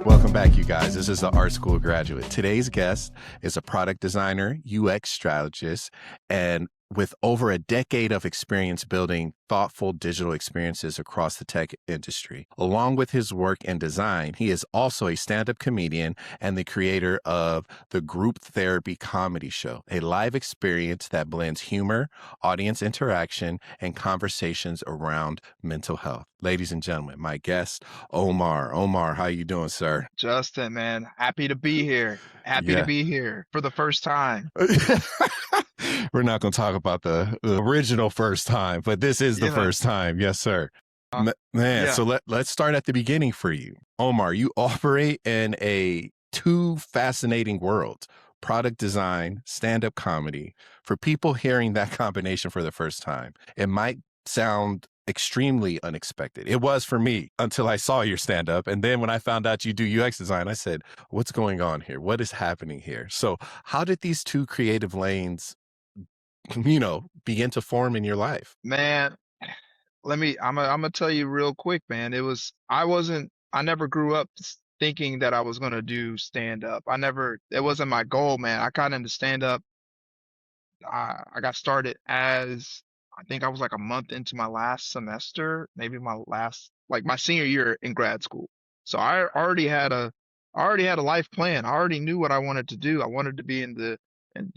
Welcome back, you guys. This is the Art School graduate. Today's guest is a product designer, UX strategist, and with over a decade of experience building thoughtful digital experiences across the tech industry. Along with his work in design, he is also a stand-up comedian and the creator of the Group Therapy Comedy Show, a live experience that blends humor, audience interaction, and conversations around mental health. Ladies and gentlemen, my guest, O'mar. O'mar, how you doing, sir? Justin, man, happy to be here. Happy to Yeah. be here for the first time. We're not going to talk about the original first time, but this is the You know, first time. Yes, sir. uh, Man, yeah, so let's start at the beginning for you. Omar, you operate in two fascinating worlds, product design, stand-up comedy. For people hearing that combination for the first time, it might sound extremely unexpected. It was for me until I saw your stand-up. And then when I found out you do UX design, I said, what's going on here? What is happening here? So how did these two creative lanes begin to form in your life? man. I'm gonna tell you real quick, man. I never grew up thinking that I was gonna do stand up. It wasn't my goal, man. I got into stand up. I got started as I think I was like a month into my last semester, maybe like my senior year in grad school. So I already had a life plan. I already knew what I wanted to do. I wanted to be in the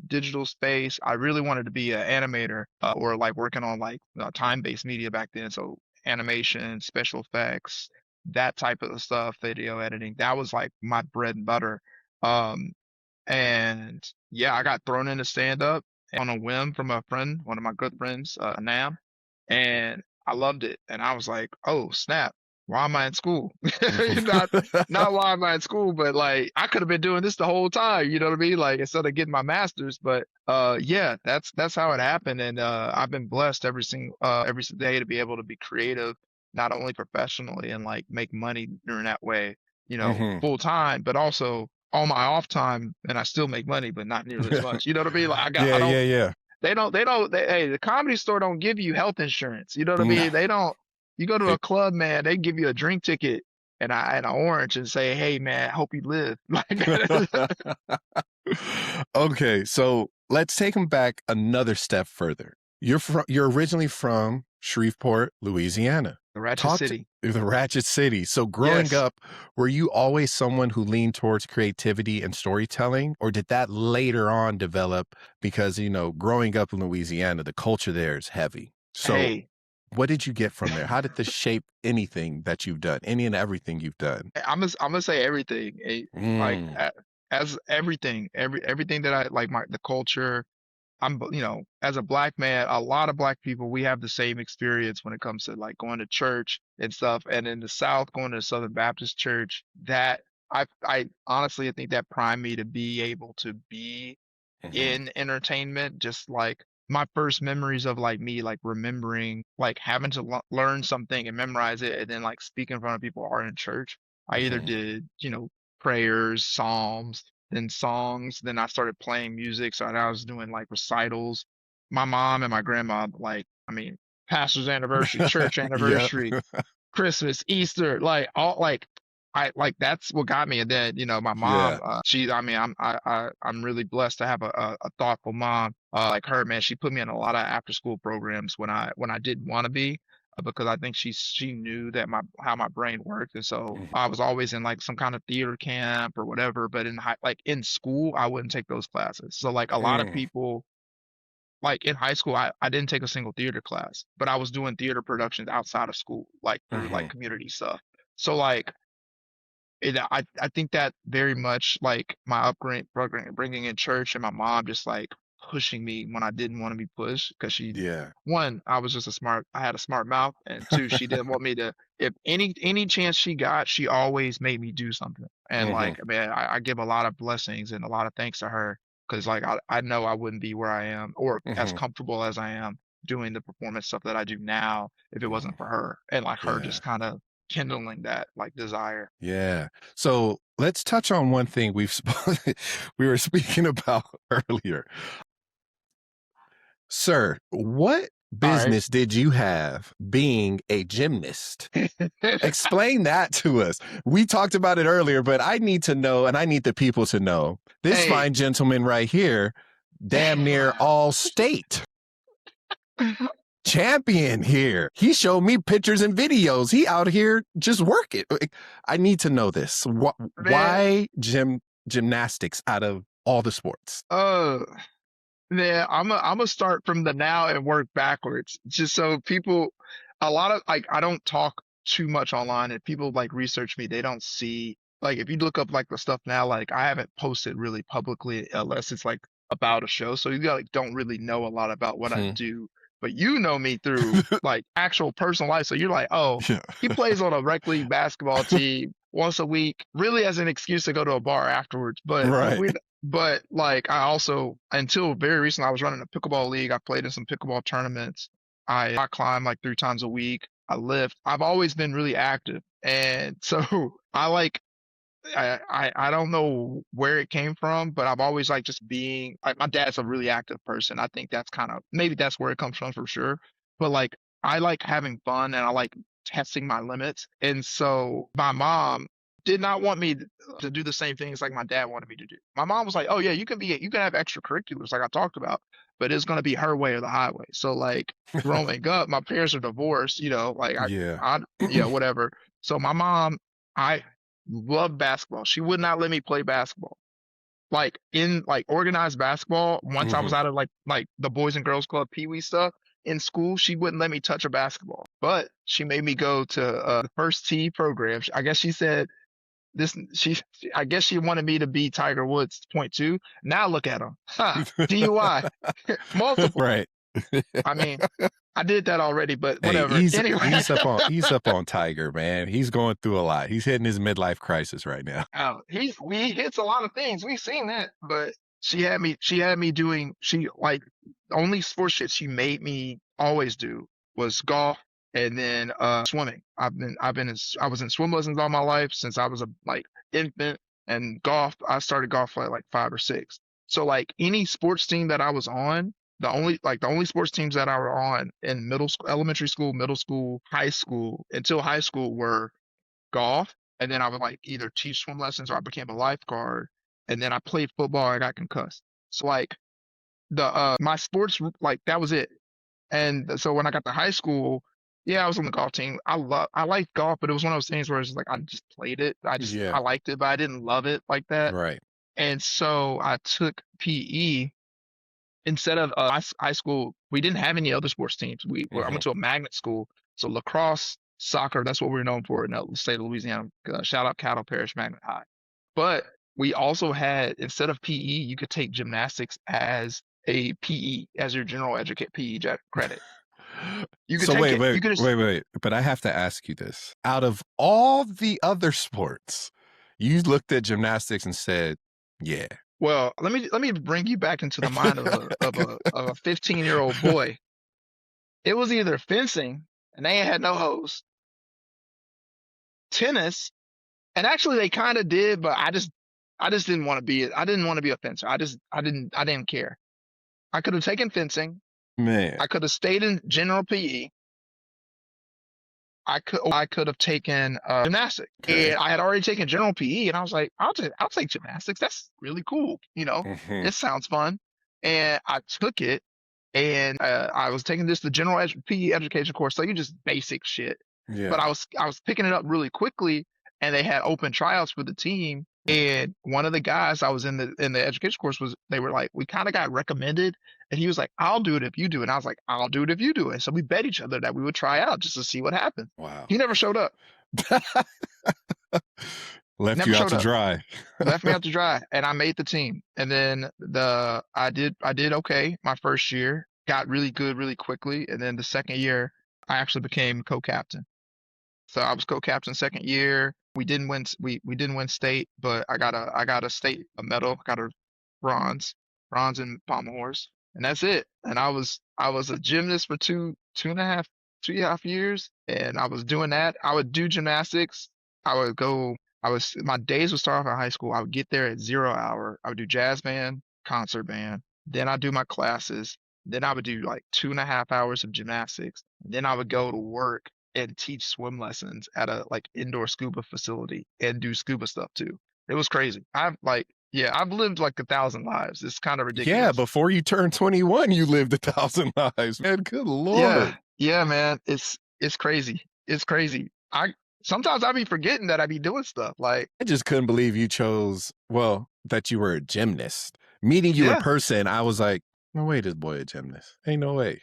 digital space. I really wanted to be an animator, or like working on like time-based media back then. So animation, special effects, that type of stuff, video editing. That was like my bread and butter. Um, and yeah, I got thrown into stand up on a whim from a friend, one of my good friends, Nam, and I loved it. And I was like, oh, snap. Why am I in school? Not not why am I in school, but like I could have been doing this the whole time, you know what I mean? Like instead of getting my master's, but yeah, that's how it happened. And I've been blessed every day to be able to be creative, not only professionally and like make money during that way, Hmm. full time, but also all my off time, and I still make money, but not nearly as much. You know what I mean? Like I Yeah, don't, yeah, yeah. hey, the comedy store don't give you health insurance. You know what I No, mean? They don't, you go to they- a club, man, they give you a drink ticket and an orange and say, hey, man, hope you live. Like, Okay, so let's take them back another step further. You're originally from Shreveport, Louisiana. the Ratchet Talk to City. the Ratchet City. So growing Yes. up, were you always someone who leaned towards creativity and storytelling, or did that later on develop because, growing up in Louisiana, the culture there is heavy. So Hey, what did you get from there? How did this shape anything that you've done, any and everything you've done? I'm gonna say everything. Like Mm, as everything, everything that I like, the culture. As a black man, a lot of black people, we have the same experience when it comes to like going to church and stuff. And in the South, going to the Southern Baptist Church, that I honestly, I think that primed me to be able to be mhm, in entertainment. Just like my first memories of like me, like remembering, like having to learn something and memorize it, and then like speak in front of people are in church. I either mhm, did, prayers, psalms, then songs. Then I started playing music. So I was doing like recitals. My mom and my grandma, like, I mean, pastor's anniversary, church yeah, anniversary, Christmas, Easter, like all like I like that's what got me. And then, my mom, yeah. I mean, I'm really blessed to have a thoughtful mom like her, man. She put me in a lot of after school programs when I didn't want to be, because I think she knew that how my brain worked. And so Mhm, I was always in like some kind of theater camp or whatever, but like in school, I wouldn't take those classes. So like a lot of mm, people, like in high school, I didn't take a single theater class, but I was doing theater productions outside of school, like through like mhm, community stuff. So like I think that very much like my upbringing, bringing in church, and my mom just like pushing me when I didn't want to be pushed, because yeah. one, I was just I had a smart mouth, and two, she didn't want me to, if any chance she got, she always made me do something. And Mhm, like, man, I give a lot of blessings and a lot of thanks to her, because like I know I wouldn't be where I am or as mhm, comfortable as I am doing the performance stuff that I do now if it mhm. wasn't for her, and like her Yeah, just kind of kindling that like desire. yeah. So let's touch on one thing we were speaking about earlier. Sir, what All right. business did you have being a gymnast? Explain that to us. We talked about it earlier, but I need to know, and I need the people to know. This Hey. fine gentleman right here, damn near all state champion here. He showed me pictures and videos. He out here just working. I need to know this. Man, Why gymnastics out of all the sports? uh, man, I'm gonna start from the now and work backwards. Just so people, a lot of like, I don't talk too much online. If people like research me, they don't see like if you look up like the stuff now, like I haven't posted really publicly unless it's like about a show. So you like don't really know a lot about what I Hmm. do, but you know me through like actual personal life. So you're like, oh, Yeah. he plays on a rec league basketball team once a week, really as an excuse to go to a bar afterwards. But Right. but like I also until very recently I was running a pickleball league. I played in some pickleball tournaments. I climb like 3 times a week. I lift. I've always been really active. And so I like I don't know where it came from, but I've always like just being like my dad's a really active person. I think that's kind of maybe that's where it comes from for sure. But like I like having fun and I like testing my limits. And so my mom did not want me to do the same things like my dad wanted me to do. My mom was like, "Oh yeah, you can have extracurriculars like I talked about, but it's gonna be her way or the highway." So like growing up, my parents are divorced, like Yeah. I yeah, whatever. So my mom, I loved basketball. She would not let me play basketball. Like in like organized basketball, once I was Hmm. out of like the Boys and Girls Club Pee Wee stuff in school, she wouldn't let me touch a basketball. But she made me go to the first tee program. I guess she said this I guess she wanted me to be Tiger Woods point two. Now look at him. Ha, DUI. Multiple. Right. I mean, I did that already, but Hey, whatever. Anyway. ease up on Tiger, man. He's going through a lot. He's hitting his midlife crisis right now. Oh, he hits a lot of things. We've seen that, but she had me doing she like the only sports shit she made me always do was golf and then swimming. I was in swim lessons all my life since I was a like infant and golf I started golf at like 5 or 6. So like any sports team that I was on, the only sports teams that I were on in middle school, elementary school, middle school, high school, until high school were golf, and then I would like either teach swim lessons or I became a lifeguard, and then I played football. I got concussed. So like the my sports like that was it. And so when I got to high school, yeah, I was on the golf team. I liked golf, but it was one of those things where it's like I just played it. I Yeah. liked it, but I didn't love it like that. Right. And so I took PE instead of high school. We didn't have any other sports teams. I Hmm. went to a magnet school, so lacrosse, soccer, that's what we're known for in the state of Louisiana. Shout out Cattle Parish Magnet High. But we also had instead of PE, you could take gymnastics as a PE as your general educate PE credit. You could So take wait, it. You wait, could just wait, wait. But I have to ask you this. Out of all the other sports, you looked at gymnastics and said, yeah. well. Let me bring you back into the mind of a 15-year-old boy. It was either fencing, and they ain't had no hose, tennis, and actually they kind of did, but I just didn't want to be it. I didn't want to be a fencer. I didn't care. I could have taken fencing. Man. I could have stayed in general PE. I could have taken gymnastics. Okay. And I had already taken general PE, and I was like, I'll take gymnastics. That's really cool. Hmm. It sounds fun. And I took it, and I was taking the general PE education course, so you just basic shit. But Yeah. I was picking it up really quickly, and they had open tryouts for the team. And one of the guys I was in the education course was they were like, we kind of got recommended, and he was like, I'll do it if you do it. And I was like, I'll do it if you do it. So we bet each other that we would try out just to see what happened. Wow. He never showed up. Left Never you out showed to up. dry. Left me out to dry, and I made the team. And then I did okay my first year. Got really good really quickly, and then the second year I actually became co-captain. So I was co-captain second year. We didn't win state, but I got a state a medal. I got a bronze in pommel horse, and that's it. And I was a gymnast for two and a half years, and I was doing that. I would do gymnastics. I would go. My days would start off in high school. I would get there at 0 hour. I would do jazz band, concert band. Then I do my classes. Then I would do like 2.5 hours of gymnastics. Then I would go to work and teach swim lessons at a like indoor scuba facility and do scuba stuff too. It was crazy. Yeah, I've lived like 1,000 lives. It's kind of Yeah, ridiculous. before you turned 21, you lived 1,000 lives, man. Good Yeah, Lord. yeah, man. It's crazy. It's crazy. I sometimes I be forgetting that I be doing stuff. Like, I just couldn't believe you chose, well, that you were a gymnast. Meeting you in yeah, person, I was like, no way, this boy a gymnast. Ain't no way.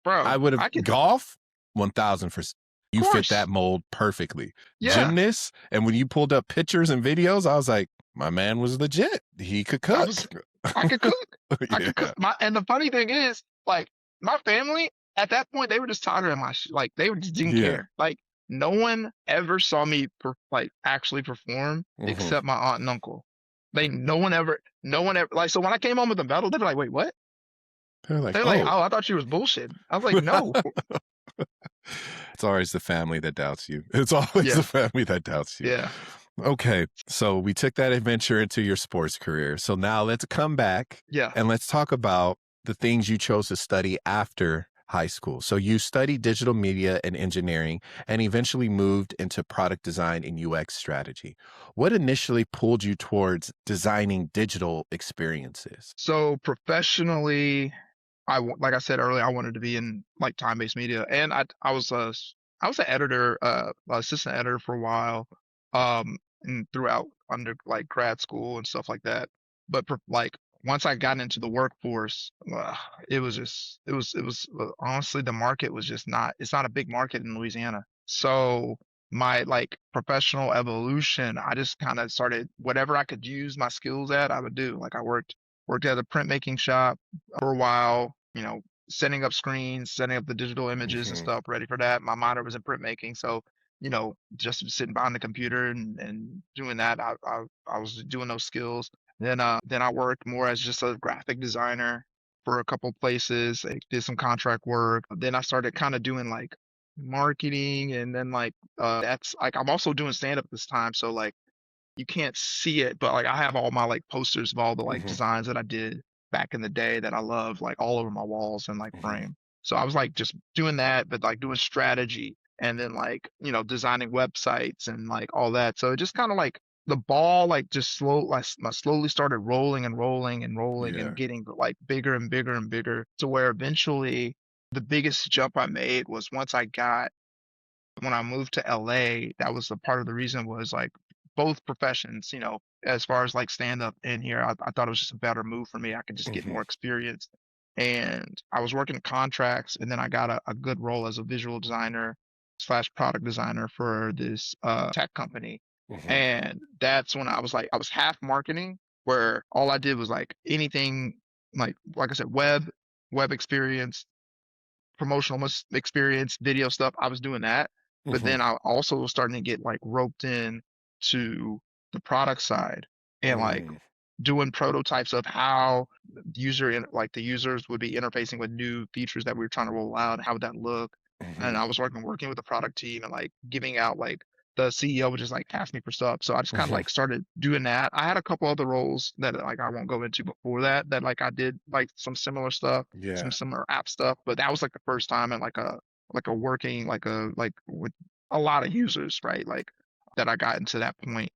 I bro, would have I can, golf 1,000 for of you fit that course. mold perfectly. Yeah, Gymnast, and when you pulled up pictures and videos, I was like, my man was legit. He could I cook. was, I could cook. I could cook. Yeah. And the funny thing is, like, my family at that point, they were just tired of like, they just didn't Yeah. care. Like, no one ever saw me like actually perform Hmm. except my aunt and uncle. No one ever, like, so when I came home with the medal, they were like, wait, what? They're like, They're like, oh. oh, I thought she was bullshit. I was like, no. It's always the family that doubts you. It's always the Yeah, family that doubts you. yeah, Okay, so we took that adventure into your sports career. So now let's come back yeah. and let's talk about the things you chose to study after high school. So you studied digital media and engineering and eventually moved into product design and UX strategy. What initially pulled you towards designing digital experiences? So professionally, like I said earlier, I wanted to be in like time-based media, and I was an editor, assistant editor for a while, and throughout under like grad school and stuff like that. But like once I got into the workforce, it was just it was honestly the market was just not it's not a big market in Louisiana. So my like professional evolution, I just kind of started whatever I could use my skills at, I would do. Like I worked at a printmaking shop for a while, setting up screens, setting up the digital images and Hmm. stuff, ready for that. My minor was in printmaking, so just sitting behind the computer and doing that, I was doing those skills. Then I worked more as just a graphic designer for a couple places. I did some contract work. Then I started kind of doing like marketing, and then like that's like I'm also doing stand up this time, so like you can't see it, but like I have all my like posters of all the like Hmm. designs that I did back in the day that I love, like all over my walls and like Hmm. frame. So I was like just doing that, but like doing strategy and then like, designing websites and like all that. So it just kind of like the ball like just slowly started rolling and rolling and rolling and Yeah. getting like bigger and bigger and bigger to where eventually the biggest jump I made was once I got when I moved to LA, that was a part of the reason was like both professions, as far as like stand up in here, I thought it was just a better move for me. I could just get Hmm. more experience. And I was working contracts, and then I got a good role as a visual designer slash product designer for this tech company. Hmm. And that's when I was like, I was half marketing, where all I did was like anything like I said, web experience, promotional experience, video stuff. I was doing that, but Hmm. then I also was starting to get like roped in to the product side and like Hmm. doing prototypes of how like the users would be interfacing with new features that we were trying to roll out. How would that look? And Hmm. I was working with the product team and like giving out like the CEO would just like ask me for stuff. So I just kind of Hmm. like started doing that. I had a couple other roles that like I won't go into before that like I did like some similar stuff, some Yeah. similar app stuff, but that was like the first time in like a working like with a lot of users, right? Like that I got into that point.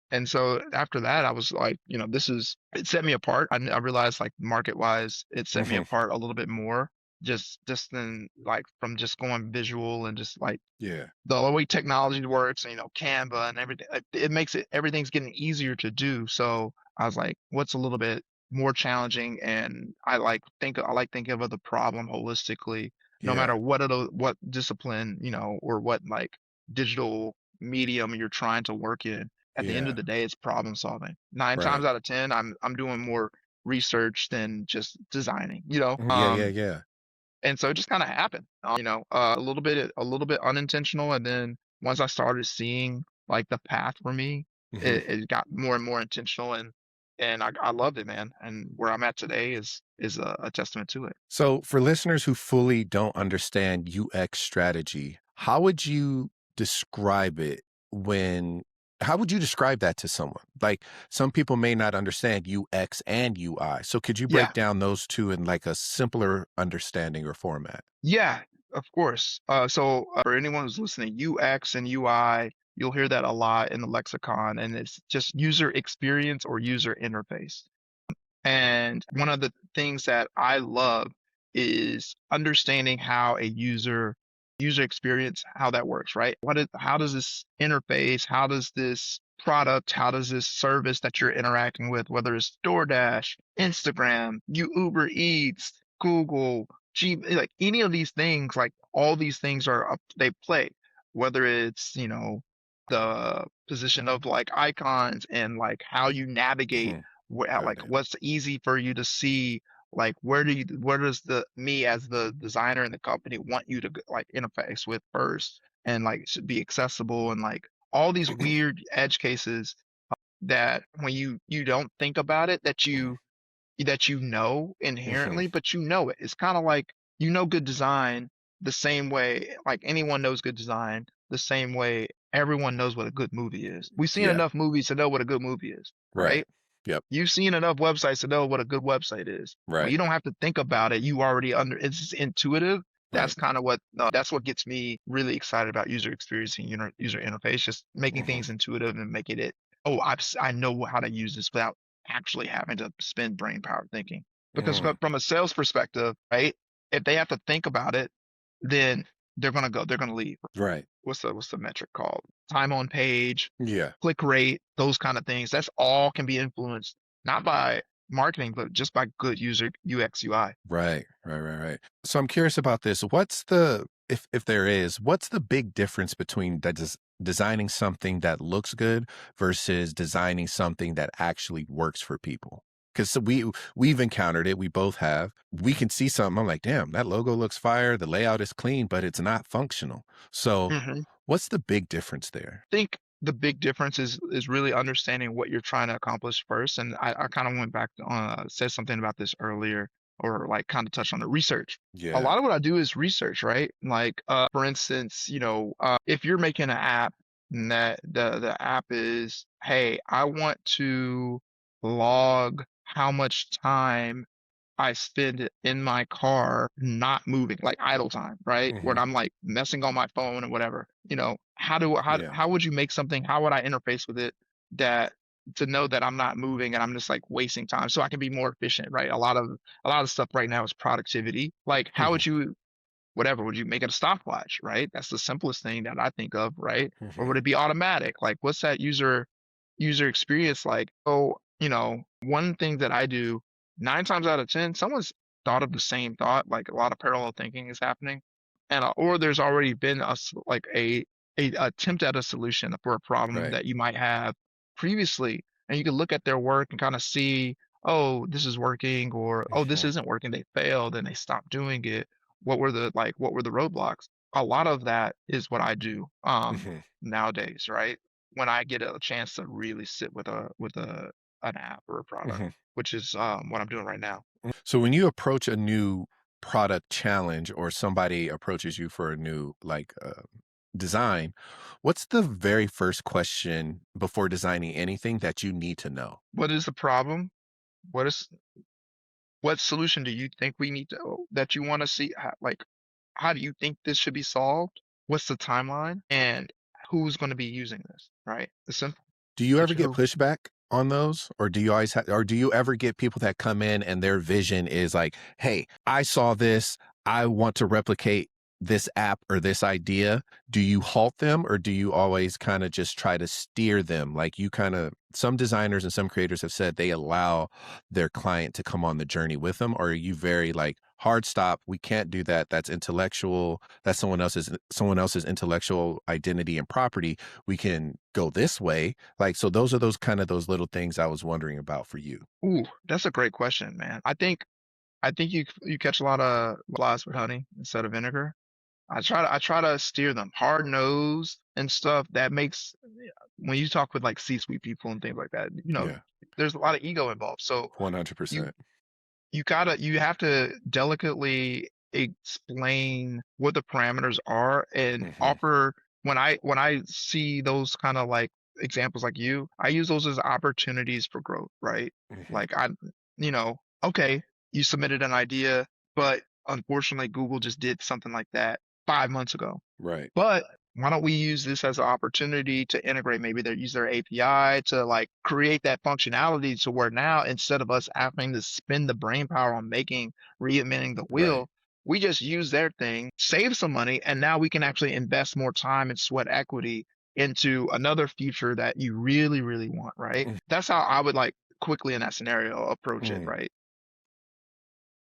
And so after that, I was like, it set me apart. I realized like market wise, it set me Hmm. apart a little bit more just than like from just going visual and just like Yeah. the way technology works, Canva and everything, it makes everything's getting easier to do. So I was like, what's a little bit more challenging? And I like thinking of the problem holistically, no Yeah. matter what discipline, or what like digital medium you're trying to work in. At the end of Yeah. the day, it's problem solving. Nine Right. times out of 10, I'm doing more research than just designing. Mhm. Yeah. Yeah. Yeah. And so it just kind of happened, a little bit unintentional. And then once I started seeing like the path for me, Hmm. it got more and more intentional, and I loved it, man. And where I'm at today is a testament to it. So, for listeners who fully don't understand UX strategy, how would you describe it when How would you describe that to someone? Like, some people may not understand UX and UI. So could you break Yeah. down those two in like a simpler understanding or format? Yeah, of course. For anyone who's listening, UX and UI, you'll hear that a lot in the lexicon, and it's just user experience or user interface. And one of the things that I love is understanding how a user experience, how that works, right? How does this interface, how does this product, how does this service that you're interacting with, whether it's DoorDash, Instagram, Uber Eats, Google, like any of these things, like all these things are up, they play, whether it's, the position of like icons and like how you navigate Mhm. Got like it. what's easy for you to see, like where does the me as the designer and the company want you to like interface with first, and like should be accessible, and like all these weird edge cases that when you don't think about it, that you know Mhm. inherently, but it. It's kind of like good design the same way like anyone knows good design, the same way everyone knows what a good movie is. We've seen Yeah. enough movies to know what a good movie is, Right. right? Yep. You've seen enough websites to know what a good website is. Well, Right. you don't have to think about it. You already it's just intuitive. Right. That's what gets me really excited about user experience and user interface, just making Mhm. things intuitive and making it, oh, I know how to use this without actually having to spend brain power thinking. Because Mhm. from a sales perspective, right? If they have to think about it, then they're gonna leave. Right. What's the metric called? Time on page, Yeah. click rate, those kind of things. That's all can be influenced not by marketing, but just by good user UX UI. Right. Right. Right. Right. So I'm curious about this. What's the if there is, what's the big difference between designing something that looks good versus designing something that actually works for people? Because we've encountered it. We both have. We can see something. I'm like, damn, that logo looks fire. The layout is clean, but it's not functional. So, Mhm. what's the big difference there? Think the big difference is really understanding what you're trying to accomplish first. And I kind of went back to said something about this earlier, or like kind of touched on the research. A Yeah. lot of what I do is research, right? Like for instance, if you're making an app and that the app is, hey, I want to log how much time I spend in my car not moving, like idle time, right? When Hmm. I'm like messing on my phone or whatever, Yeah. how would you make something? How would I interface with it that to know that I'm not moving and I'm just like wasting time so I can be more efficient, right? A lot of stuff right now is productivity. Like how Hmm. would you whatever, would you make it a stopwatch, right? That's the simplest thing that I think of, right? Or Hmm. would it be automatic? Like what's that user experience like? Oh, one thing that I do 9 times out of 10, someone's thought of the same thought, like a lot of parallel thinking is happening. And or there's already been like a attempt at a solution for a problem Right. that you might have previously. And you can look at their work and kind of see, oh, this is working, or oh, this Hmm. isn't working. They failed and they stopped doing it. What were the roadblocks? A lot of that is what I do Hmm. nowadays, right? When I get a chance to really sit with a an app or a product, Hmm. which is what I'm doing right now. So when you approach a new product challenge or somebody approaches you for a new design, what's the very first question before designing anything that you need to know? What is the problem? What is what solution do you think we need to that you want to see? Like, how do you think this should be solved? What's the timeline? And who's going to be using this? Right? It's simple. Do you ever Get get your pushback on those? Or do you always or do you ever get people that come in and their vision is like, "Hey, I saw this. I want to replicate this app or this idea." Do you halt them or do you always kind of just try to steer them? Like you kind of some designers and some creators have said they allow their client to come on the journey with them, or are you very like hard stop, we can't do that. That's intellectual. That's someone else's intellectual identity and property. We can go this way, like, so those are those little things I was wondering about for you. Ooh, that's a great question, man. I think you catch a lot of flies with honey instead of vinegar. I try to steer them hard nosed and stuff. That makes when you talk with like C-suite people and things like that, Yeah, there's a lot of ego involved. So you 100%. you have to delicately explain what the parameters are and Mhm. offer when I see those kind of like examples like you, I use those as opportunities for growth, right? Hmm. Like okay, you submitted an idea, but unfortunately Google just did something like that 5 months ago. Right. But why don't we use this as an opportunity to integrate, maybe they use their API to like create that functionality to where now instead of us having to spend the brain power on reinventing the Right. wheel, we just use their thing, save some money, and now we can actually invest more time and sweat equity into another feature that you really, really want, right? That's how I would like quickly in that scenario approach it, Mm-hmm. right?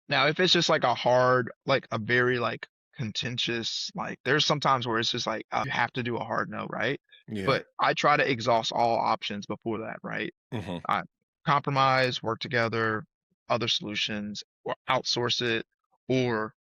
Now, if it's just like a hard, like a very like contentious, like there's sometimes where it's just like you have to do a hard no, right? Yeah. But I try to exhaust all options before that, right? Hmm. I compromise, work together, other solutions, or outsource it, or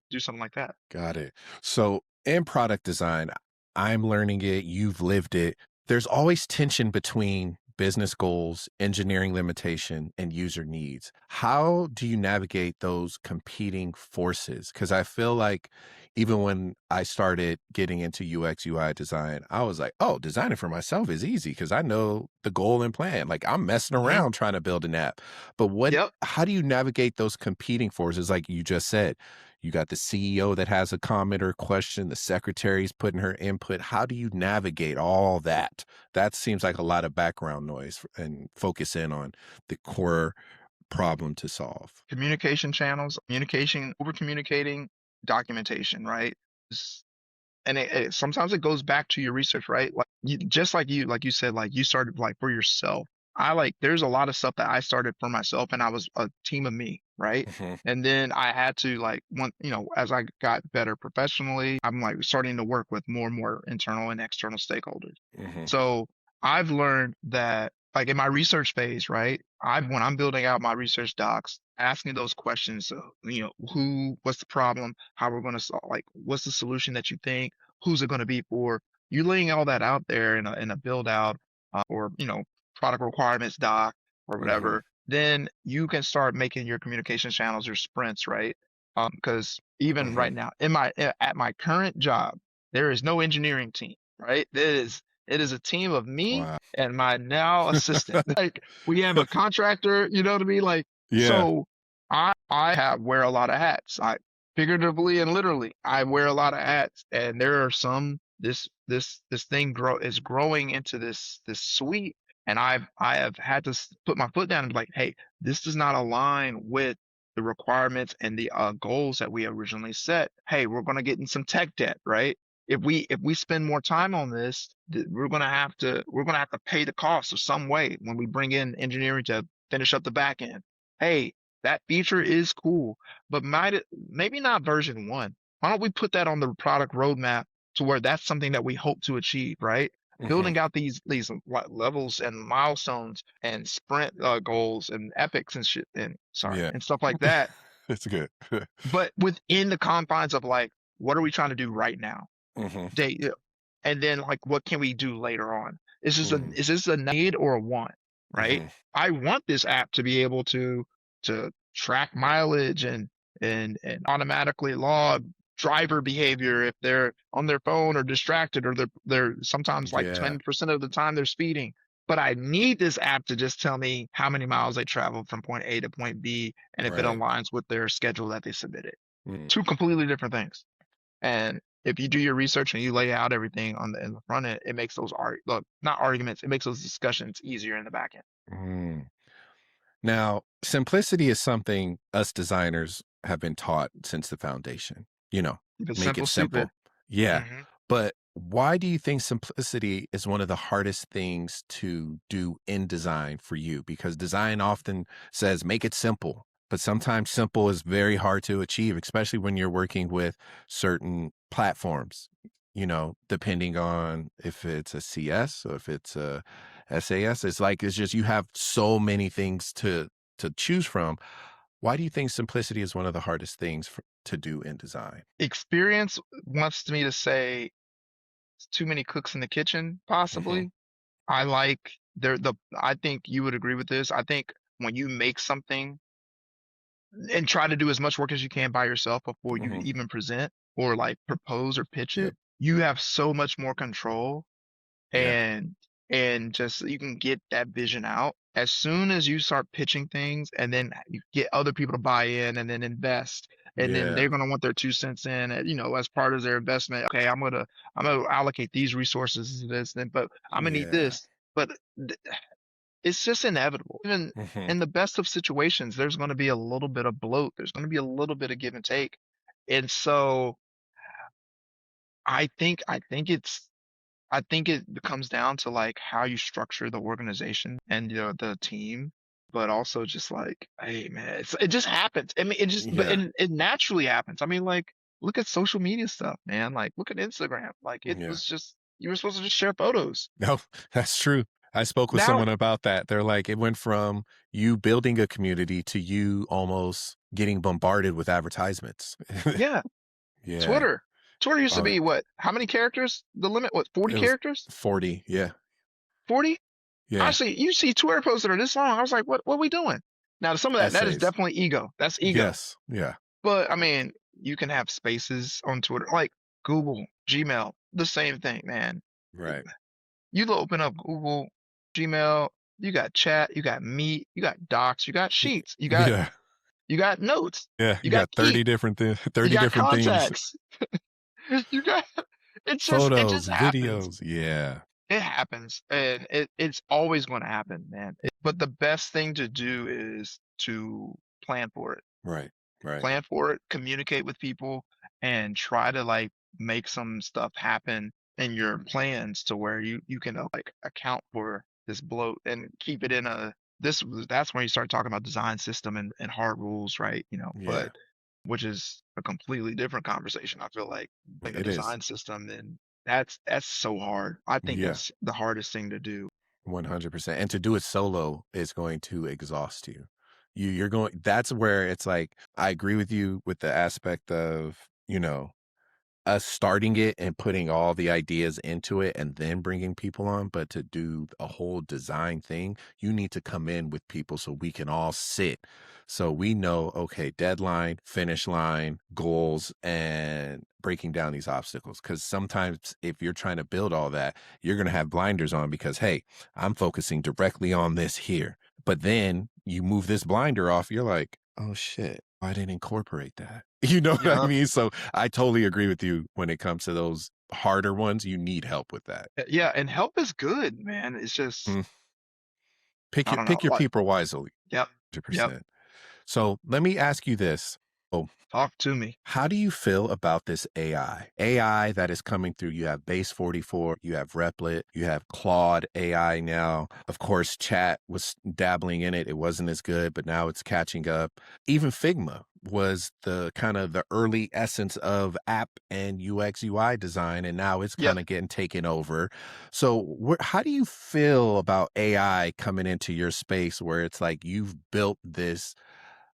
do something like that. Got it. So in product design, I'm learning it, you've lived it. There's always tension between business goals, engineering limitation, and user needs. How do you navigate those competing forces? Because I feel like even when I started getting into UX, UI design, I was like, oh, designing for myself is easy because I know the goal and plan. Like I'm messing Hmm. around trying to build an app. But Yep. how do you navigate those competing forces? Like you just said, you got the CEO that has a comment or question, the secretary's putting her input. How do you navigate all that? That seems like a lot of background noise and focus in on the core problem to solve. Communication channels, communication, over communicating, documentation, right? And sometimes it goes back to your research, right? Like just like you said, like you started like for yourself. I like there's a lot of stuff that I started for myself, and I was a team of me, right? Hmm. And then I had to like as I got better professionally, I'm like starting to work with more and more internal and external stakeholders. Hmm. So I've learned that like in my research phase, right? When I'm building out my research docs, asking those questions, what's the problem, how we're going to solve, like, what's the solution that you think, who's it going to be for? You laying all that out there in a build out, or product requirements doc or Hmm. whatever, then you can start making your communication channels or sprints, right? Because even Hmm. right now at my current job, there is no engineering team, right? It is a team of me Wow. and my now assistant. Like we have a contractor, you know what I mean? Like Yeah. so I have wear a lot of hats. I figuratively and literally, I wear a lot of hats, and there are some this thing is growing into this suite, and I have had to put my foot down and be like, hey, this does not align with the requirements and the goals that we originally set. Hey, we're going to get in some tech debt, right? If we spend more time on this, we're gonna have to pay the cost of some way when we bring in engineering to finish up the back end. Hey, that feature is cool, but maybe not version one. Why don't we put that on the product roadmap to where that's something that we hope to achieve, right? Hmm. Building out these levels and milestones and sprint goals and epics and shit and sorry Yeah. and stuff like that, It's good. but within the confines of like what are we trying to do right now? Hmm. Day, and then like what can we do later on? Hmm. Is this a need or a want, right? Hmm. I want this app to be able to track mileage and automatically log driver behavior if they're on their phone or distracted, or they're sometimes like Yeah. 10% of the time they're speeding. But I need this app to just tell me how many miles they traveled from point A to point B and if it Right. aligns with their schedule that they submitted. Mm. Two completely different things. And if you do your research and you lay out everything in the front end, it makes those not arguments, it makes those discussions easier in the back end. Mm. Now, simplicity is something us designers have been taught since the foundation. You know, Keep it make it simple, stupid. simple. Yeah. Hmm. But why do you think simplicity is one of the hardest things to do in design for you? Because design often says make it simple, but sometimes simple is very hard to achieve, especially when you're working with certain platforms, depending on if it's a CS or if it's a SAS. It's like it's just you have so many things to choose from. Why do you think simplicity is one of the hardest things to do in design? Experience wants me to say it's too many cooks in the kitchen, Hmm. possibly. I like I think you would agree with this. I think when you make something and try to do as much work as you can by yourself before you Hmm. even present or like propose or pitch Yep. it, you have so much more control. Yeah. And and just so you can get that vision out. As soon as you start pitching things and then you get other people to buy in and then invest, and then Yeah. they're gonna want their 2 cents in, as part of their investment. Okay, I'm gonna allocate these resources to this, then but I'm gonna need Yeah. this. But th- it's just inevitable. Even Hmm. in the best of situations, there's gonna be a little bit of bloat. There's gonna be a little bit of give and take. And so I think it comes down to like how you structure the organization and the team, but also just like, hey man, it just happens. I mean, it just but Yeah. and it naturally happens. I mean, like look at social media stuff, man. Like look at Instagram. Like it Yeah. was just you were supposed to just share photos. No, that's true. I spoke with Now, someone about that. They're like, it went from you building a community to you almost getting bombarded with advertisements. yeah, Yeah. Twitter. Twitter used to Oh, be what? How many characters? The limit? What? 40 it was characters? 40. Yeah. 40? I Yeah. see. You see Twitter posts that are this long. I was like, what are we doing? Now, some of that is Essays. definitely ego. That's ego. Yes. Yeah. But I mean, you can have spaces on Twitter, like Google, Gmail, the same thing, man. Right. You open up Google, Gmail, you got chat, you got Meet, you got Docs, you got Y- Sheets, you got Yeah. you got Notes, Yeah. you You got got Keep, 30 you got different themes, Contacts, you got it just photos, happens. videos. Yeah. It happens, and it's always going to happen, man. But the best thing to do is to plan for it. Right. Right. Plan for it, communicate with people, and try to like make some stuff happen in your plans to where you can like account for this bloat and keep it in a that's when you start talking about design system and hard rules, right? Yeah. But which is a completely different conversation. I feel like a It is. design system, and that's so hard. I think Yeah. that's the hardest thing to do. 100%. And to do it solo is going to exhaust you. You're going, that's where it's like, I agree with you with the aspect of, us starting it and putting all the ideas into it and then bringing people on. But to do a whole design thing, you need to come in with people so we can all sit. So we know, okay, deadline, finish line, goals, and breaking down these obstacles. Because sometimes if you're trying to build all that, you're going to have blinders on because, hey, I'm focusing directly on this here. But then you move this blinder off, you're like, oh shit, I didn't incorporate that. You know what I Yeah. mean? So I totally agree with you when it comes to those harder ones. You need help with that. Yeah, and help is good, man. It's just Mm. Pick I your don't know. pick your Like, people wisely, yep, yep. 100%. So let me ask you this. Oh, Talk to me. how do you feel about this AI? AI that is coming through. You have Base 44, you have Replit, you have Claude AI now. Of course, Chat was dabbling in it. It wasn't as good, but now it's catching up. Even Figma was the kind of the early essence of app and UX UI design, and now it's Yep. kind of getting taken over. So how do you feel about AI coming into your space where it's like you've built this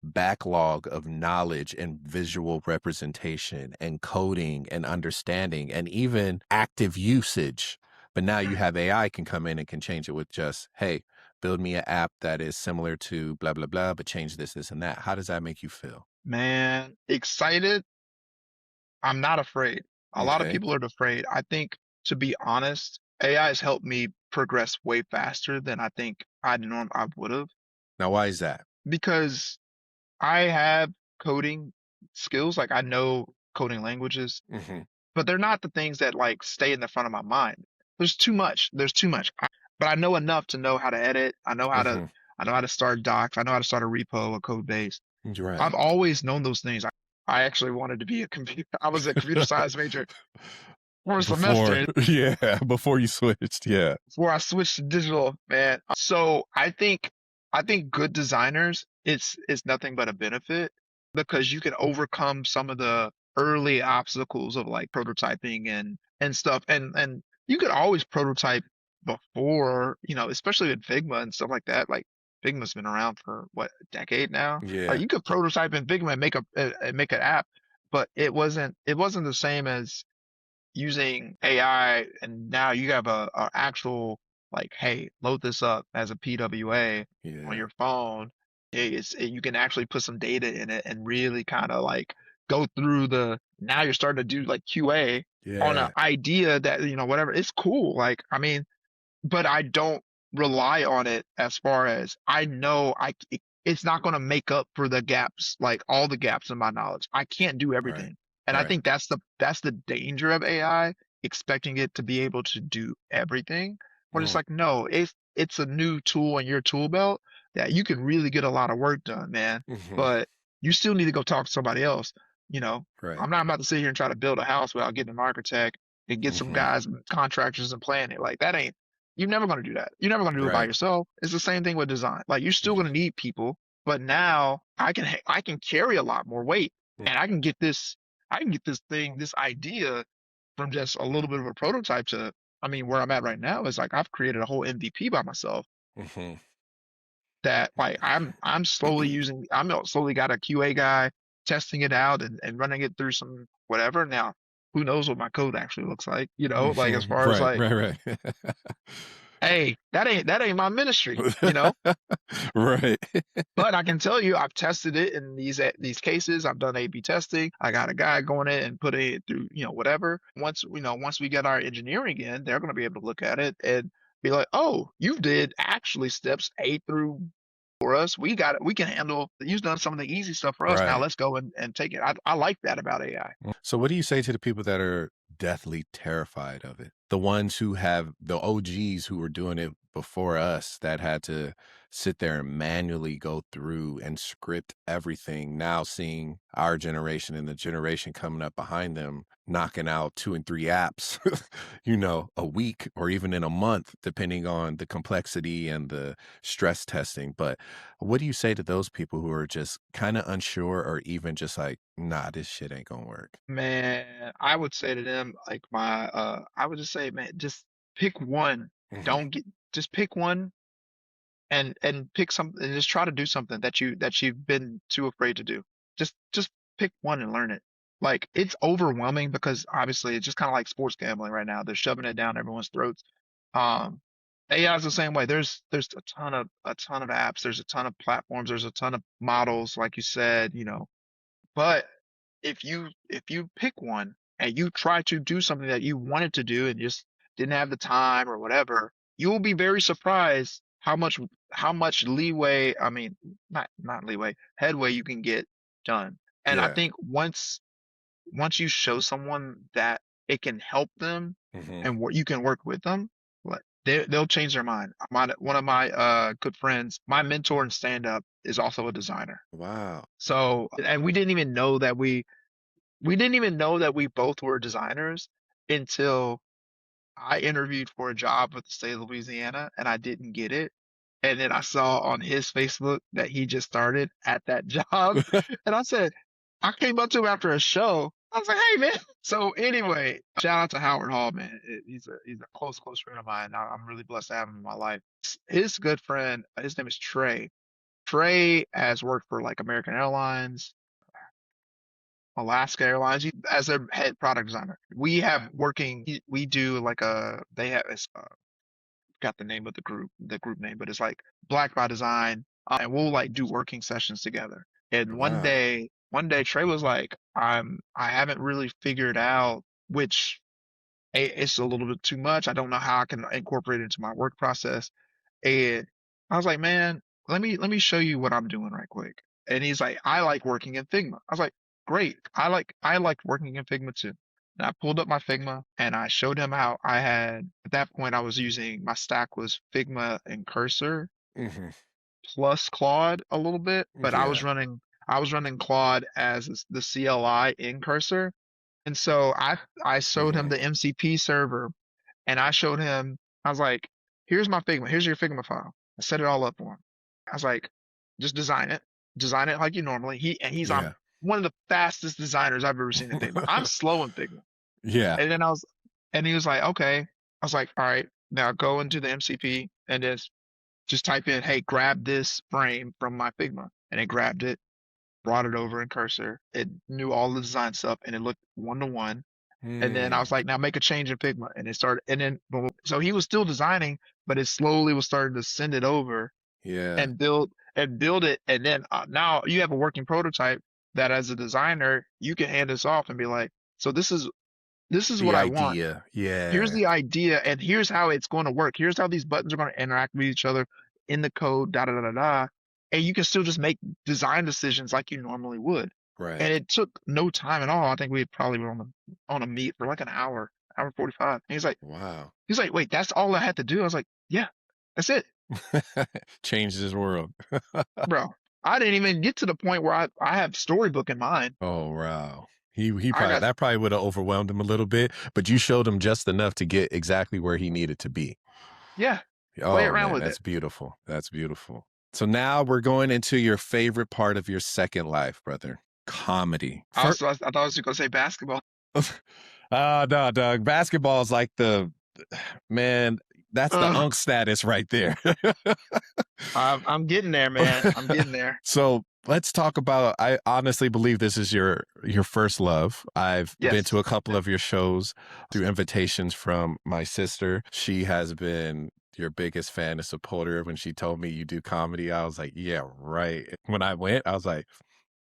backlog of knowledge and visual representation and coding and understanding and even active usage. But now you have AI can come in and can change it with just, hey, build me an app that is similar to blah, blah, blah, but change this, this, and that. How does that make you feel? Man, excited. I'm not afraid. A lot of Okay. people are afraid. I think, to be honest, AI has helped me progress way faster than I think I would have Now, why is that? because I have coding skills. Like I know coding languages, Hmm. but they're not the things that like stay in the front of my mind. There's too much. There's too much. But I know enough to know how to edit. Hmm. I know how to start docs. I know how to start a repo, a code base. I've Right. always known those things. I actually wanted to be a computer. I was a computer science major for a Before, semester yeah, before you switched. Yeah. before I switched to digital, man. So I think good designers, it's nothing but a benefit because you can overcome some of the early obstacles of like prototyping and stuff. And you could always prototype before, especially in Figma and stuff like that. Like Figma's been around for what, a decade now. Like Yeah. you could prototype in Figma and make an app, but it wasn't the same as using AI, and now you have a actual like, hey, load this up as a PWA on Yeah. your phone. Hey, you can actually put some data in it and really kind of like go through now you're starting to do like QA on an Yeah. idea that, whatever. It's cool. Like, I mean, but I don't rely on it as far as I know it's not going to make up for the gaps, like all the gaps in my knowledge. I can't do Right. everything. And I Right. think that's the danger of AI, expecting it to be able to do everything. When it's Mm, like, no, it's a new tool in your tool belt that you can really get a lot of work done, man. hmm But you still need to go talk to somebody else. You know, Right. I'm not about to sit here and try to build a house without getting an architect and get some hmm guys, contractors, and plan it. Like that ain't you're never going to do that. You're never going to do it by Right. yourself. It's the same thing with design. Like you're still going hmm to need people, but now I can carry a lot more weight, and I can get this idea from just a little bit of a prototype to, I mean, where I'm at right now is like I've created a whole MVP by myself hmm that like I'm slowly got a QA guy testing it out and running it through some whatever. Now, who knows what my code actually looks like, like as far as Right. like, Right. Right. hey, that ain't my ministry. Right. But I can tell you, I've tested it in these cases. I've done A/B testing. I got a guy going in and putting it through, whatever. Once we get our engineering in, they're going to be able to look at it and be like, "Oh, you did actually steps A through for us. We got it. We can handle. You've done some of the easy stuff for us. Now Right. let's go and take it." I like that about AI. So, what do you say to the people that are deathly terrified of it? The ones who have the OGs who were doing it before us that had to sit there and manually go through and script everything. Now, seeing our generation and the generation coming up behind them knocking out 2 and 3 apps, a week or even in a month, depending on the complexity and the stress testing. But what do you say to those people who are just kind of unsure or even just like, nah, this shit ain't gonna work? Man, I would say to them, like I would just say, man, just pick one. hmm Don't get, just pick one and pick something and just try to do something that you've been too afraid to do. Just pick one and learn it. Like it's overwhelming because obviously it's just kind of like sports gambling right now. They're shoving it down everyone's throats. Um, AI is the same way. There's a ton of apps. There's a ton of platforms. There's a ton of models, like you said. But if you pick one and you try to do something that you wanted to do and just didn't have the time or whatever, you will be very surprised how much leeway, I mean, not leeway, headway you can get done. And I Yeah. think once you show someone that it can help them hmm and what you can work with them, like they'll change their mind. One of my good friends, my mentor in stand up is also a designer. Wow. So, and we didn't even know that we both were designers until I interviewed for a job with the state of Louisiana and I didn't get it. And then I saw on his Facebook that he just started at that job. And I came up to him after a show. I was like, hey, man. So anyway, shout out to Howard Hall, man. He's a close friend of mine. I'm really blessed to have him in my life. His good friend, his name is Trey. Trey has worked for like American Airlines, Alaska Airlines as their head product designer. We do like they have, got the name of the group name, but it's like Black by Design. And we'll like do working sessions together. And Wow. one day Trey was like, I haven't really figured out which, it's a little bit too much. I don't know how I can incorporate it into my work process. And I was like, man, let me show you what I'm doing right quick. And he's like, I like working in Figma. I was like, great. I like working in Figma too. And I pulled up my Figma and I showed him how I had at that point I was using my stack was Figma and Cursor hmm plus Claude a little bit, but Yeah. I was running Claude as the CLI in Cursor. And so I showed him hmm the MCP server and I showed him, I was like, here's my Figma, here's your Figma file. I set it all up for him. I was like, just design it like you normally. He's on Yeah. one of the fastest designers I've ever seen in Figma. I'm slow in Figma. Yeah. And then and he was like, okay. I was like, all right, now go into the MCP and just type in, hey, grab this frame from my Figma. And it grabbed it, brought it over in Cursor. It knew all the design stuff and it looked one to one. And then I was Mm. like, now make a change in Figma. And it started, and then, boom. So he was still designing, but it slowly was starting to send it over Yeah. and build it. And then now you have a working prototype that as a designer, you can hand this off and be like, so this is what The I want. idea. Here's Yeah. the idea, and here's how it's going to work. Here's how these buttons are going to interact with each other in the code, da da da da da. And you can still just make design decisions like you normally would. Right. And it took no time at all. I think we probably were on a meet for like an hour 45. And Wow. he's like, wait, that's all I had to do. I was like, yeah, that's it, Changed his world. bro. I didn't even get to the point where I have storybook in mind. Oh, wow. He I probably got, that probably would have overwhelmed him a little bit, but you showed him just enough to get exactly where he needed to be. yeah, play Oh around man, with it. that's beautiful. That's beautiful. So now we're going into your favorite part of your second life, brother. Comedy. I thought I was going to say basketball. No, Doug. Basketball is like the man, that's the Ugh, unk status right there. I'm getting there, man. I'm getting there. So let's talk about. I honestly believe this is your first love. I've been to Yes. a couple of your shows through invitations from my sister. She has been your biggest fan and supporter. When she told me you do comedy, I was like, yeah, right. When I went, I was like,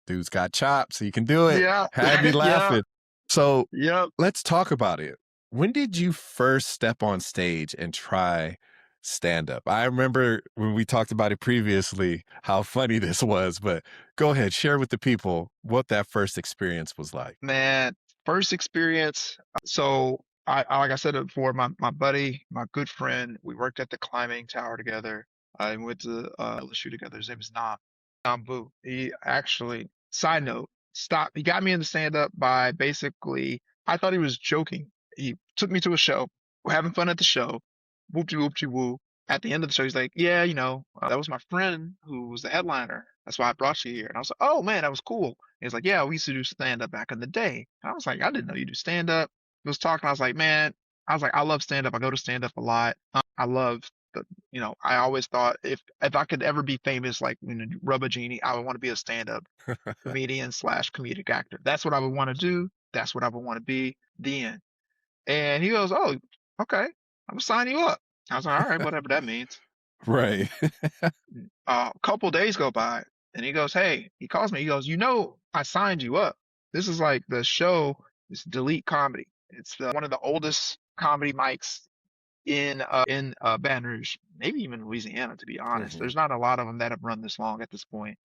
dude's got chops. He can do it. Yeah. Had me Yeah. laughing. So Yep. let's talk about it. When did you first step on stage and try stand up? I remember when we talked about it previously, how funny this was, but go ahead, share with the people what that first experience was like. Man, first experience. So like I said it before, my buddy, my good friend, we worked at the climbing tower together. I went to LSU together. His name is Nam Boo. He actually, side note, stop. He got me into stand up by basically, I thought he was joking. He took me to a show. We're having fun at the show. Whoopty whoopty woo. At the end of the show, he's like, "Yeah, that was my friend who was the headliner. That's why I brought you here." And I was like, "Oh man, that was cool." He's like, "Yeah, we used to do stand up back in the day." And I was like, "I didn't know you do stand up." He was talking. I was like, "Man," I was like, "I love stand up. I go to stand up a lot. I love the, I always thought if I could ever be famous, like rub a genie, I would want to be a stand up comedian slash comedic actor. That's what I would want to do. That's what I would want to be. The end." And he goes, "Oh, okay, I'm gonna sign you up." I was like, "All right, whatever that means." Right. A couple days go by, and he goes, "Hey," he calls me. He goes, "I signed you up. This is like the show. It's Delete Comedy. It's one of the oldest comedy mics in Baton Rouge, maybe even Louisiana, to be honest. Hmm. There's not a lot of them that have run this long at this point."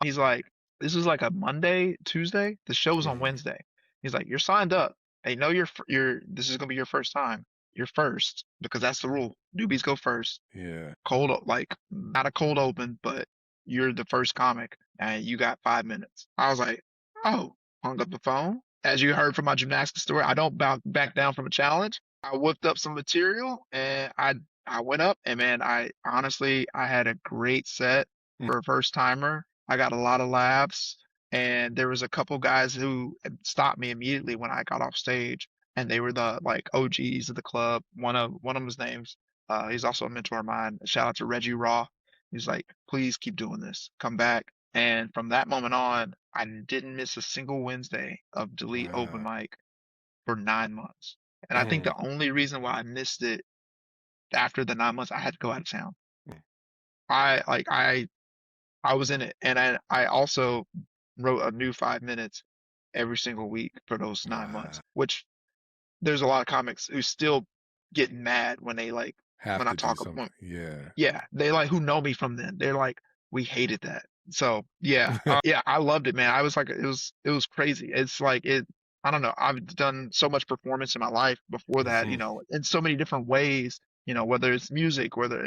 He's like, "This is like a Monday, Tuesday. The show's on Hmm. Wednesday." He's like, "You're signed up. They know you're. This is gonna be your first time. You're first because that's the rule. Newbies go first. Yeah. Like not a cold open, but you're the first comic and you got 5 minutes." I was like, "Oh," hung up the phone. As you heard from my gymnastics story, I don't back down from a challenge. I whipped up some material and I went up and man, I honestly I had a great set Mm. for a first timer. I got a lot of laughs and there was a couple guys who stopped me immediately when I got off stage and they were the like OGs of the club. One of them's names he's also a mentor of mine. Shout out to Reggie Raw. He's like, "Please keep doing this. Come back." And from that moment on, I didn't miss a single Wednesday of Delete Open Wow. Mic for 9 months. And I think Mm. the only reason why I missed it after the 9 months, I had to go out of town. Mm. I like I was in it, and I also wrote a new 5 minutes every single week for those 9 months, Wow. which there's a lot of comics who still get mad when they like Have when I to do talk something. Yeah. yeah, they like who know me from then. They're like, we hated that. So yeah, I loved it, man. I was like, it was crazy. It's like I don't know. I've done so much performance in my life before that, Hmm. in so many different ways. Whether it's music, whether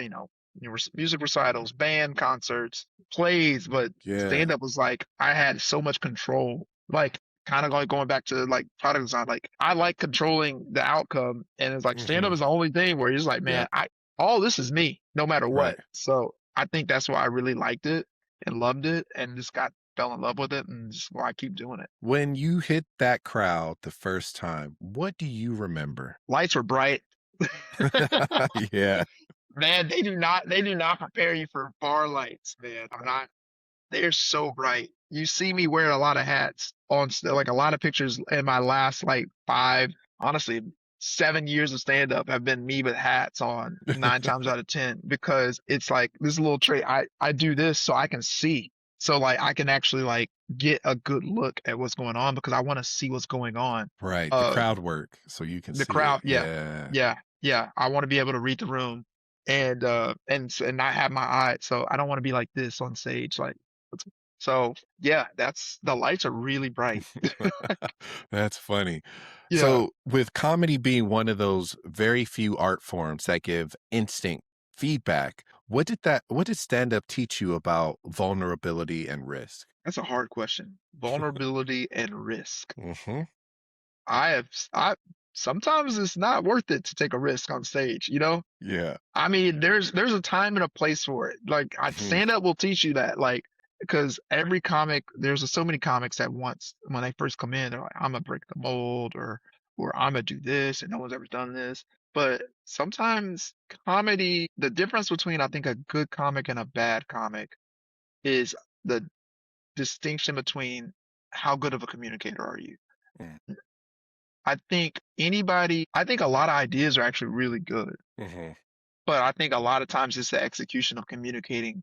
music recitals, band concerts, plays, but Yeah. stand up was like I had so much control. Like kind of like going back to like product design. Like I like controlling the outcome, and it's like stand Hmm. up is the only thing where you're just like, man, Yep. all this is me, no matter Right. what. So I think that's why I really liked it and loved it and just got fell in love with it and just why I keep doing it. When you hit that crowd the first time, what do you remember? Lights were bright. Yeah. Man, they do not prepare you for bar lights, man. I'm not they're so bright. You see me wearing a lot of hats like a lot of pictures in my last like five, honestly, 7 years of stand up have been me with hats on 9 times out of 10 because it's like this little trait. I do this so I can see. So like I can actually like get a good look at what's going on because I want to see what's going on. Right. The Uh, crowd work so you can the see it. crowd, yeah, Yeah. yeah, yeah. I want to be able to read the room and not have my eye. So I don't want to be like this on stage. Like, so yeah, that's the lights are really bright. That's funny. Yeah, So, with comedy being one of those very few art forms that give instant feedback, what did stand up teach you about vulnerability and risk? that's a hard question. Vulnerability and risk. Mhm. I sometimes it's not worth it to take a risk on stage, you know? Yeah. I mean, there's a time and a place for it. Like Mhm. stand up will teach you that. Like because every comic, so many comics that once when they first come in, they're like, I'm gonna break the mold or I'm gonna do this and no one's ever done this. But sometimes comedy, the difference between I think a good comic and a bad comic is the distinction between how good of a communicator are you. Mm. I think a lot of ideas are actually really good. Mhm. But I think a lot of times it's the execution of communicating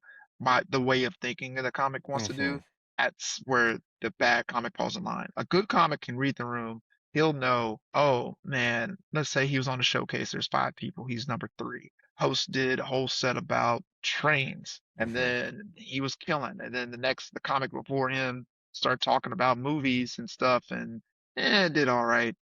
the way of thinking that the comic wants to do. Mhm. That's where the bad comic falls in line. A good comic can read the room. He'll know, oh man, let's say he was on a showcase. There's five people. He's number three. Host did a whole set about trains, and Mhm. then he was killing. And then the comic before him started talking about movies and stuff, and did all right.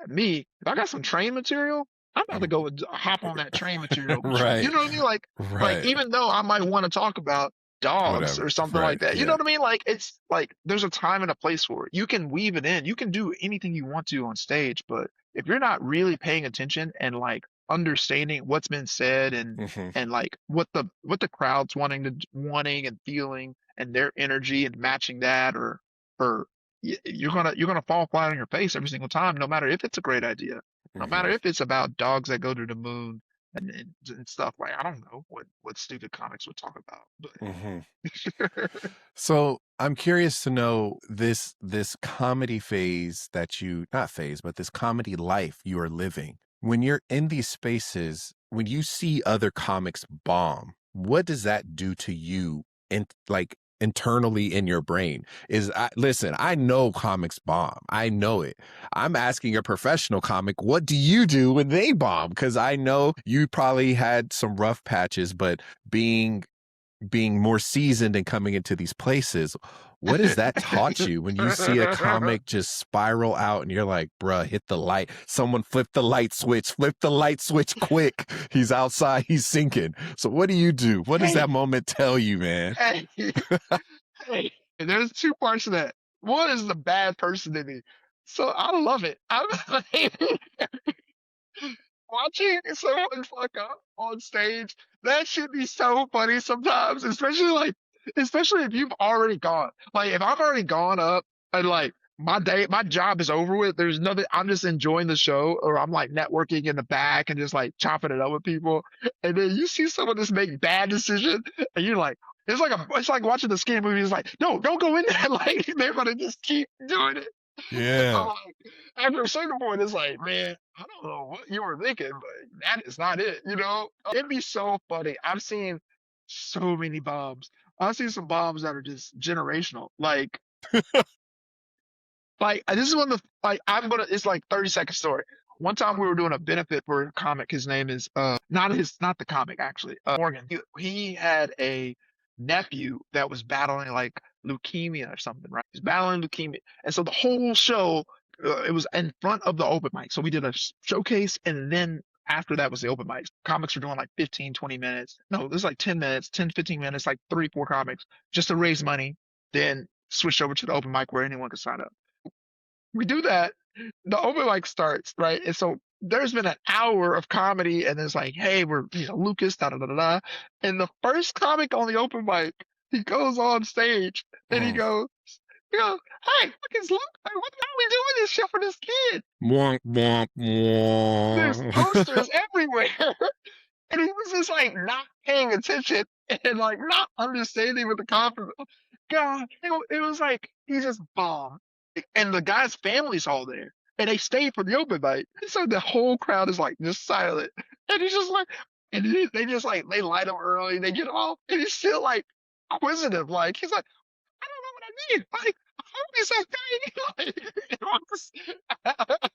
Me, if I got some train material, I'm about to Mhm. go and hop on that train material. You Right. know what I mean? Like Right. even though I might want to talk about dogs Whatever. or something Right. like that, you know Yeah. what I mean? Like it's like there's a time and a place for it. You can weave it in. You can do anything you want to on stage, but if you're not really paying attention and like understanding what's been said Mhm. and like what the crowd's wanting and feeling and their energy and matching that or you're gonna fall flat on your face every single time, no matter if it's a great idea, no matter Mhm. if it's about dogs that go to the moon and stuff like I don't know what stupid comics would talk about, Mhm. but So I'm curious to know this comedy phase that you not phase, but this comedy life you are living. When you're in these spaces, when you see other comics bomb, what does that do to you in like internally in your brain? Listen, I know comics bomb. I know it. I'm asking a professional comic, what do you do when they bomb? Because I know you probably had some rough patches, but being more seasoned and coming into these places, what has that taught you when you see a comic just spiral out and you're like, bruh, hit the light. Someone flip the light switch quick. He's outside, he's sinking. So what do you do? What does that hey, moment tell you, man? hey, hey, there's two parts of that. One is the bad person in me. So I love it. I'm like, watching someone fuck up on stage, that should be so funny sometimes, especially if you've already gone. Like if I've already gone up and like my job is over with, there's nothing, I'm just enjoying the show or I'm like networking in the back and just like chopping it up with people. And then you see someone just make bad decision and you're like, it's like watching the scary movie. It's like, no, don't go in there. Like they're gonna just keep doing it. I'm Yeah. like, after a certain point, it's like, man, I don't know what you were thinking, but that is not it, you know? It'd be so funny. I've seen so many bombs. I've seen some bombs that are just generational. This is one of the it's like 30-second story. One time we were doing a benefit for a comic. His name is not the comic actually. Morgan. He had a nephew that was battling like leukemia or something, right? He's battling leukemia. And so the whole show it was in front of the open mic. So we did a showcase and then after that was the open mics. Comics were doing like 15, 20 minutes. No, this is like 10 minutes, 10, 15 minutes, like three, four comics just to raise money. Then switch over to the open mic where anyone could sign up. We do that, the open mic starts, right? And so there's been an hour of comedy, and it's like, hey, Lucas, da da da da. Da. And the first comic on the open mic, he goes on stage and Mm. he goes, hey, look, it's Luke. Like, what are we doing this shit for this kid? Womp, womp, There's womp. posters everywhere. And he was just like not paying attention and like not understanding what the conference. God, it was like he just bombed. And the guy's family's all there. And they stayed for the open mic. And so the whole crowd is like just silent. And he's just like, they just like, they light him early, they get off, and he's still like inquisitive. Like, he's like, do you mean? Like, I hope he's okay.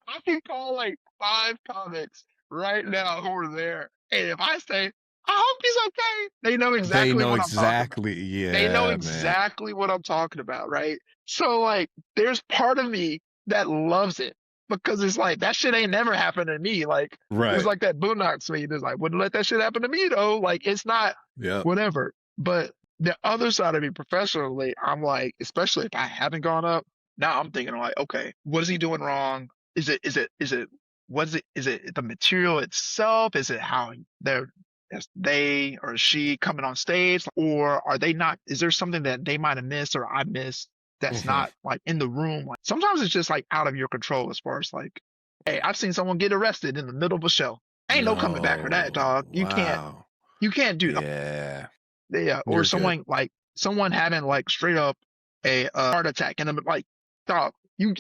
I can call like 5 comics right now who are there. And if I say, I hope he's okay, they know They exactly know what I'm talking about. exactly. They know Yeah, man. exactly what I'm talking about, right? So like there's part of me that loves it because it's like that shit ain't never happened to me. Like it's Right. like that Boondocks meme. It's like wouldn't let that shit happen to me though. Like it's not Yep. whatever. But the other side of me professionally, I'm like, especially if I haven't gone up, now I'm thinking like, okay, what is he doing wrong? Is it what is it the material itself? Is it how they're as they or she coming on stage, or are they not? Is there something that they might have missed or I missed that's Hmm. not like in the room? Like sometimes it's just like out of your control as far as like, hey, I've seen someone get arrested in the middle of a show. Ain't no coming back for that, No. dog. Wow. You can't do that. Yeah. Yeah, or You're good. someone having like straight up a heart attack and I'm like, dog, you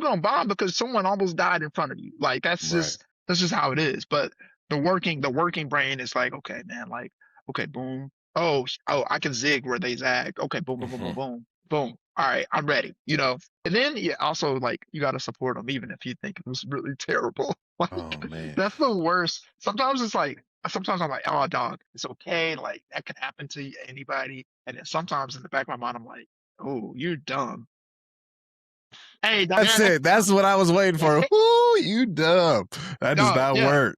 gonna bomb because someone almost died in front of you. Like Right. that's just how it is. But the working brain is like, okay, man, like, okay, boom. Oh, I can zig where they zag. Okay, boom, boom, boom, boom, Hmm. boom, boom. All right, I'm ready. And then yeah, also like you gotta support them even if you think it was really terrible. Like Oh man. that's the worst. Sometimes I'm like, oh, dog, it's okay. Like that can happen to anybody. And then sometimes in the back of my mind, I'm like, oh, you're dumb. Hey, dog, That's it. That's what I was waiting for. Ooh, you dumb. That does dog, not yeah. work.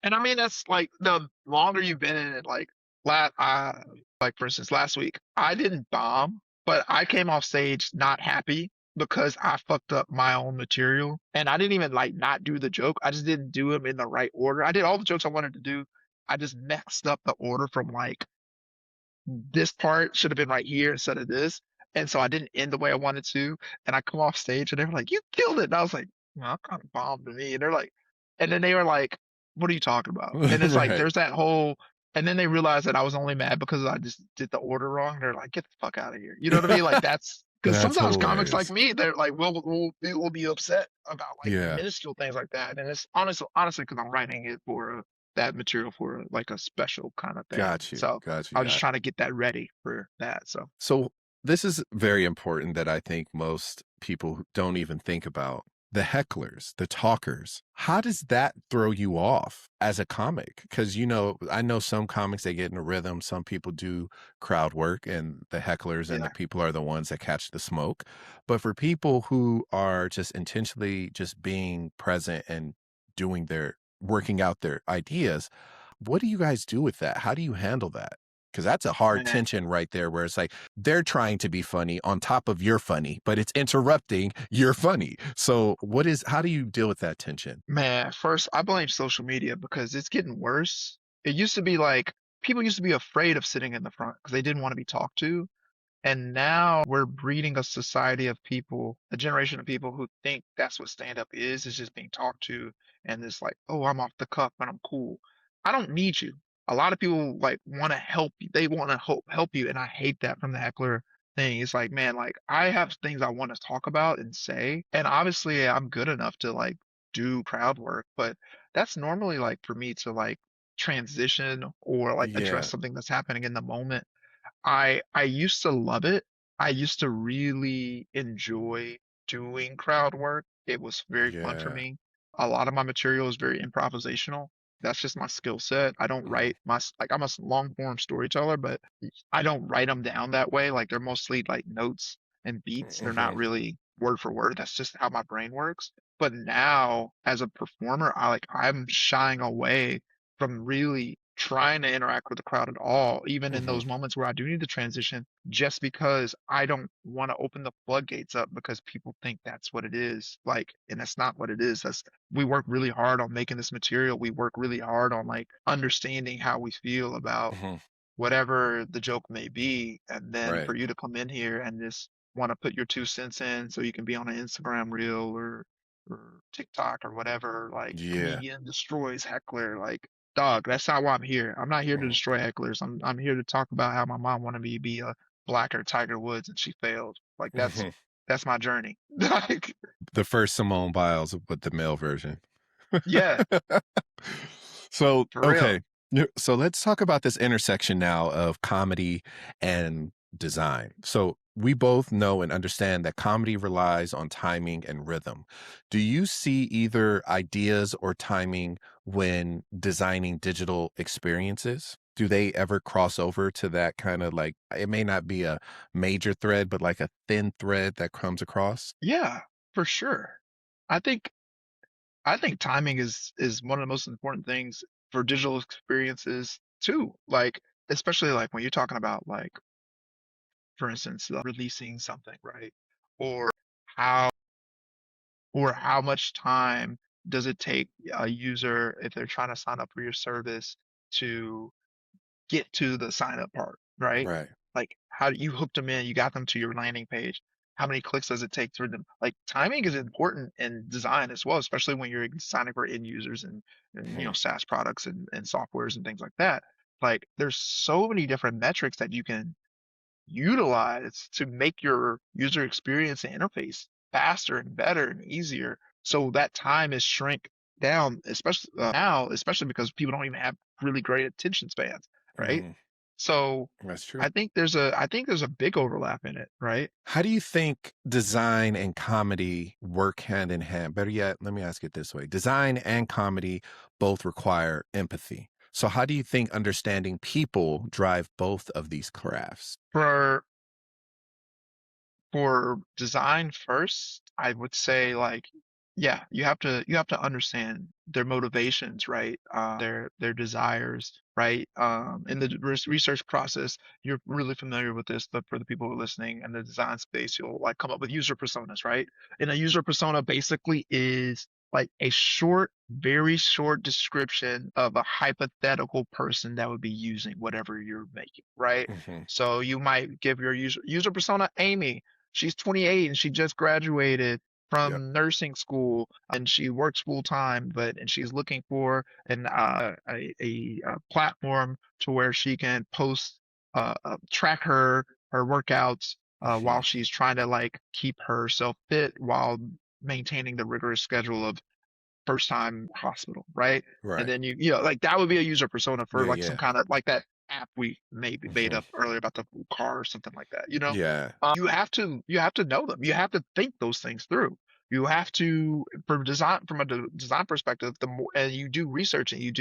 And I mean, that's like the longer you've been in it. Like for instance, last week I didn't bomb, but I came off stage not happy because I fucked up my own material, and I didn't even like not do the joke. I just didn't do them in the right order. I did all the jokes I wanted to do. I just messed up the order from like this part should have been right here instead of this. And so I didn't end the way I wanted to. And I come off stage and they were like, you killed it. And I was like, no, I kind of bombed to me. And then they were like, what are you talking about? And it's like, Right. there's that whole, and then they realized that I was only mad because I just did the order wrong. They're like, get the fuck out of here. You know what I mean? Like that's because That's sometimes comics like hilarious. me, they're like, we'll be upset about like Yeah. minuscule things like that. And it's honestly, because I'm writing it for that material for like a special kind of thing. Got you. So Got you. I was just Got you. trying to get that ready for that. So So this is very important that I think most people don't even think about. The hecklers, the talkers. How does that throw you off as a comic? Because I know some comics they get in a rhythm. Some people do crowd work, and the hecklers and the yeah, people are the ones that catch the smoke. But for people who are just intentionally just being present and doing their working out their ideas, what do you guys do with that? How do you handle that? Because that's a hard man, tension right there where it's like they're trying to be funny on top of you're funny, but it's interrupting you're funny. So how do you deal with that tension? man. First, I blame social media because it's getting worse. It used to be like people used to be afraid of sitting in the front because they didn't want to be talked to. And now we're breeding a society of people, a generation of people who think that's what stand up is just being talked to. And it's like, oh, I'm off the cuff and I'm cool. I don't need you. A lot of people like want to help you. They want to help you. And I hate that from the heckler thing. It's like, man, like I have things I want to talk about and say. And obviously I'm good enough to like do crowd work, but that's normally like for me to like transition or like address Yeah. something that's happening in the moment. I used to love it. I used to really enjoy doing crowd work. It was very fun for Yeah. me. A lot of my material is very improvisational. That's just my skill set. I don't Mhm. write like I'm a long form storyteller, but I don't write them down that way. Like they're mostly like notes and beats. They're not Mhm. really word for word. That's just how my brain works. But now as a performer, I'm shying away from really trying to interact with the crowd at all, even in Mhm. those moments where I do need to transition, just because I don't want to open the floodgates up because people think that's what it is. Like, and that's not what it is. We work really hard on making this material. We work really hard on like understanding how we feel about Mhm. whatever the joke may be. And then Right. for you to come in here and just want to put your 2 cents in so you can be on an Instagram reel or TikTok or whatever, like Yeah. comedian destroys heckler, like dog, that's not why I'm here. I'm not here to Mhm. destroy hecklers. I'm here to talk about how my mom wanted me to be a blacker Tiger Woods and she failed. Like Mhm. that's my journey. Like, The first Simone Biles with the male version. yeah, So, for real. okay. So let's talk about this intersection now of comedy and design. So we both know and understand that comedy relies on timing and rhythm. Do you see either ideas or timing when designing digital experiences? Do they ever cross over to that kind of like, it may not be a major thread, but like a thin thread that comes across? Yeah, for sure. I think I think timing is one of the most important things for digital experiences too. Like, especially like when you're talking about like, for instance, releasing something, right? Or how or how much time does it take a user if they're trying to sign up for your service to get to the sign up part, right? Right. Like how do you hooked them in, you got them to your landing page. How many clicks does it take for them? Like timing is important in design as well, especially when you're signing for end users and Mhm. SaaS products and softwares and things like that. Like there's so many different metrics that you can utilize to make your user experience and interface faster and better and easier. So that time is shrink down, especially now, especially because people don't even have really great attention spans, right? Mhm. So That's true. I think there's a big overlap in it, right? How do you think design and comedy work hand in hand? Better yet, let me ask it this way. Design and comedy both require empathy. So how do you think understanding people drive both of these crafts? For For design first, I would say like, yeah, you have to understand their motivations, right? Their desires, right? In the research process, you're really familiar with this, but for the people who are listening in the design space, you'll like come up with user personas, right? And a user persona basically is like a short, very short description of a hypothetical person that would be using whatever you're making, right? Hmm. So you might give your user persona Amy. She's 28 and she just graduated Yep. from nursing school and she works full time, but and she's looking for a platform to where she can post track her workouts while Hmm. she's trying to like keep herself fit while maintaining the rigorous schedule of first time hospital, right? And Right. then like that would be a user persona for Yeah. like some Yeah. kind of like that app we maybe made Hmm. up earlier about the car or something like that, you know? Yeah. You have to know them. You have to think those things through. You have to from a design perspective, the more and you do research and you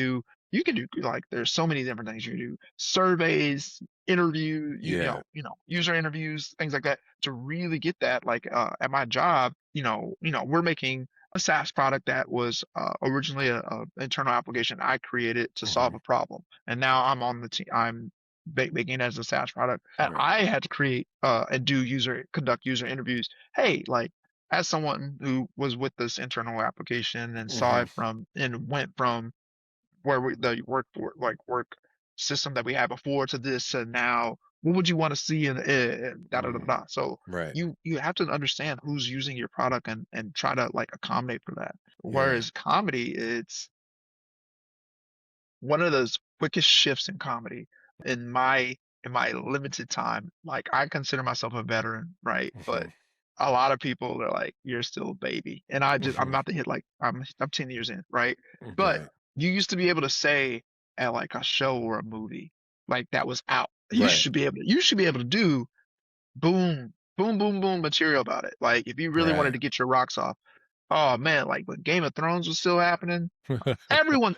can do like there's so many different things you can do. Surveys, interview, Yeah. user interviews, things like that to really get that. Like at my job, we're making a SaaS product that was originally a internal application I created to solve Hmm. a problem, and now I'm on the team. I'm making it as a SaaS product, and Right. I had to create and conduct user interviews. Hey, like as someone who was with this internal application and saw Hmm. it from and went from where the work system that we had before to this and now what would you want to see in da da da Hmm. da. So Right. you have to understand who's using your product and try to like accommodate for that. Yeah. Whereas comedy, it's one of those quickest shifts in comedy in my limited time. Like I consider myself a veteran, right? But Hmm. a lot of people are like, you're still a baby. And I'm Hmm. about to hit like I'm 10 years in, right? But Right. you used to be able to say at like a show or a movie, like that was out. Right. You should be able to do boom, boom, boom, boom material about it. Like if you really wanted Right. to get your rocks off. Oh man, like when Game of Thrones was still happening, everyone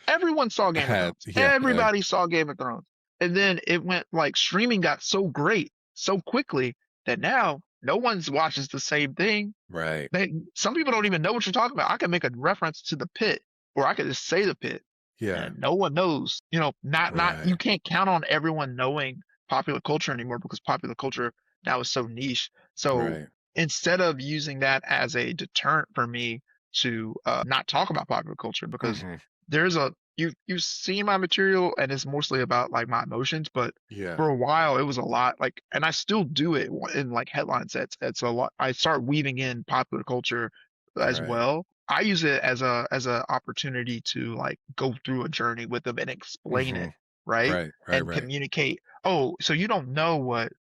saw Game of Had Thrones. yeah. Everybody saw Game of Thrones. And then it went like streaming got so great so quickly that now no one's watches the same thing. Right. Some people don't even know what you're talking about. I can make a reference to the pit, or I could just say the pit, Yeah. and no one knows. Not Right. you can't count on everyone knowing popular culture anymore because popular culture now is so niche. So Right. instead of using that as a deterrent for me to not talk about popular culture, because Hmm. there's a you've seen my material and it's mostly about like my emotions, but Yeah. for a while it was a lot like, and I still do it in like headline sets. It's a lot. I start weaving in popular culture as Right. well. I use it as a opportunity to like go through a journey with them and explain Hmm. it, right? Right. Right. And Right. communicate. Oh, so you don't know what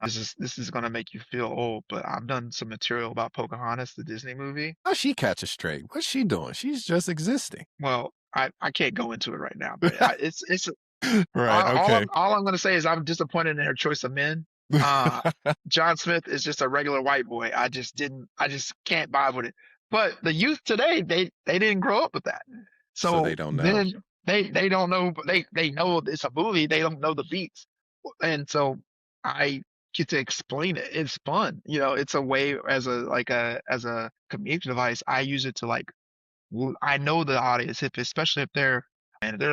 this is gonna make you feel old, but I've done some material about Pocahontas, the Disney movie. How she catch a straight? What's she doing? She's just existing. Well, I can't go into it right now, but it's Right. all Okay. I'm gonna say is I'm disappointed in her choice of men. Uh, John Smith is just a regular white boy. I just can't vibe with it. But the youth today, they didn't grow up with that. So they So don't know. then they don't know, they know it's a movie. They don't know the beats. And so I get to explain it. It's fun. You know, it's a way as as a communication device. I use it to like, I know the audience, if especially if they're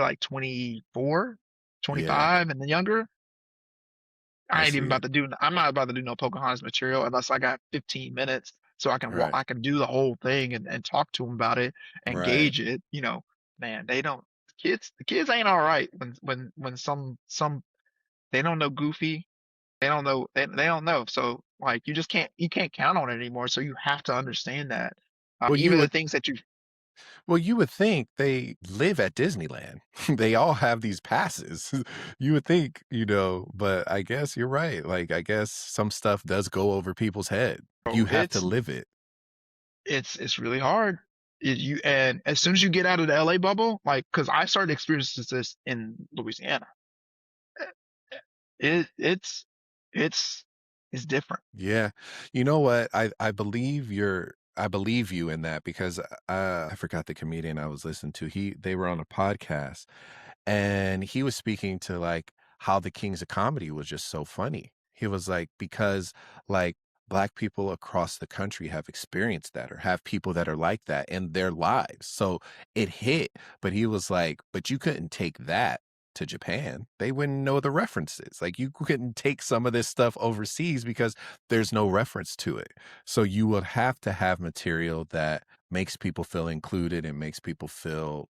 like 24, Yeah, 25 and younger. I I ain't even see about it. to do. I'm not about to do no Pocahontas material unless I got 15 minutes, so I can Right, I can do the whole thing and talk to them about it and right. gauge it. You know, man, they don't. The kids ain't all right when some they don't know Goofy. They don't know. They don't know. So like you can't count on it anymore. So you have to understand that. Well, you Even the would things that you. well, you would think they live at Disneyland. They all have these passes. You would think, but I guess you're right. Like, I guess some stuff does go over people's head. You have to It's live it. it's really hard. You and as soon as you get out of the LA bubble, like because I started experiencing this in Louisiana. It it's it's different. Yeah. You know what? I believe you in that because I forgot the comedian I was listening to. They were on a podcast and he was speaking to like how the Kings of Comedy was just so funny. He was like, because like Black people across the country have experienced that or have people that are like that in their lives. So it hit, but he was like, but you couldn't take that to Japan. They wouldn't know the references. Like you couldn't take some of this stuff overseas because there's no reference to it. So you would have to have material that makes people feel included and makes people feel,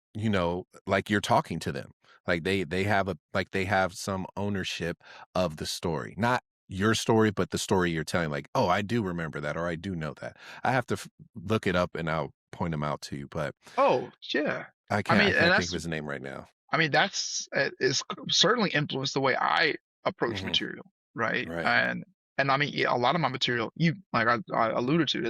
like you're talking to them. Like they have some ownership of the story. Not your story, but the story you're telling. Like, oh, I do remember that, or I do know that. I have to look it up and I'll point them out to you, but Oh, yeah. I I can't I mean, and can't think of his name right now. that's is certainly influenced the way I approach Hmm. material, right? Right. And I mean, yeah, a lot of my material, you like I alluded to,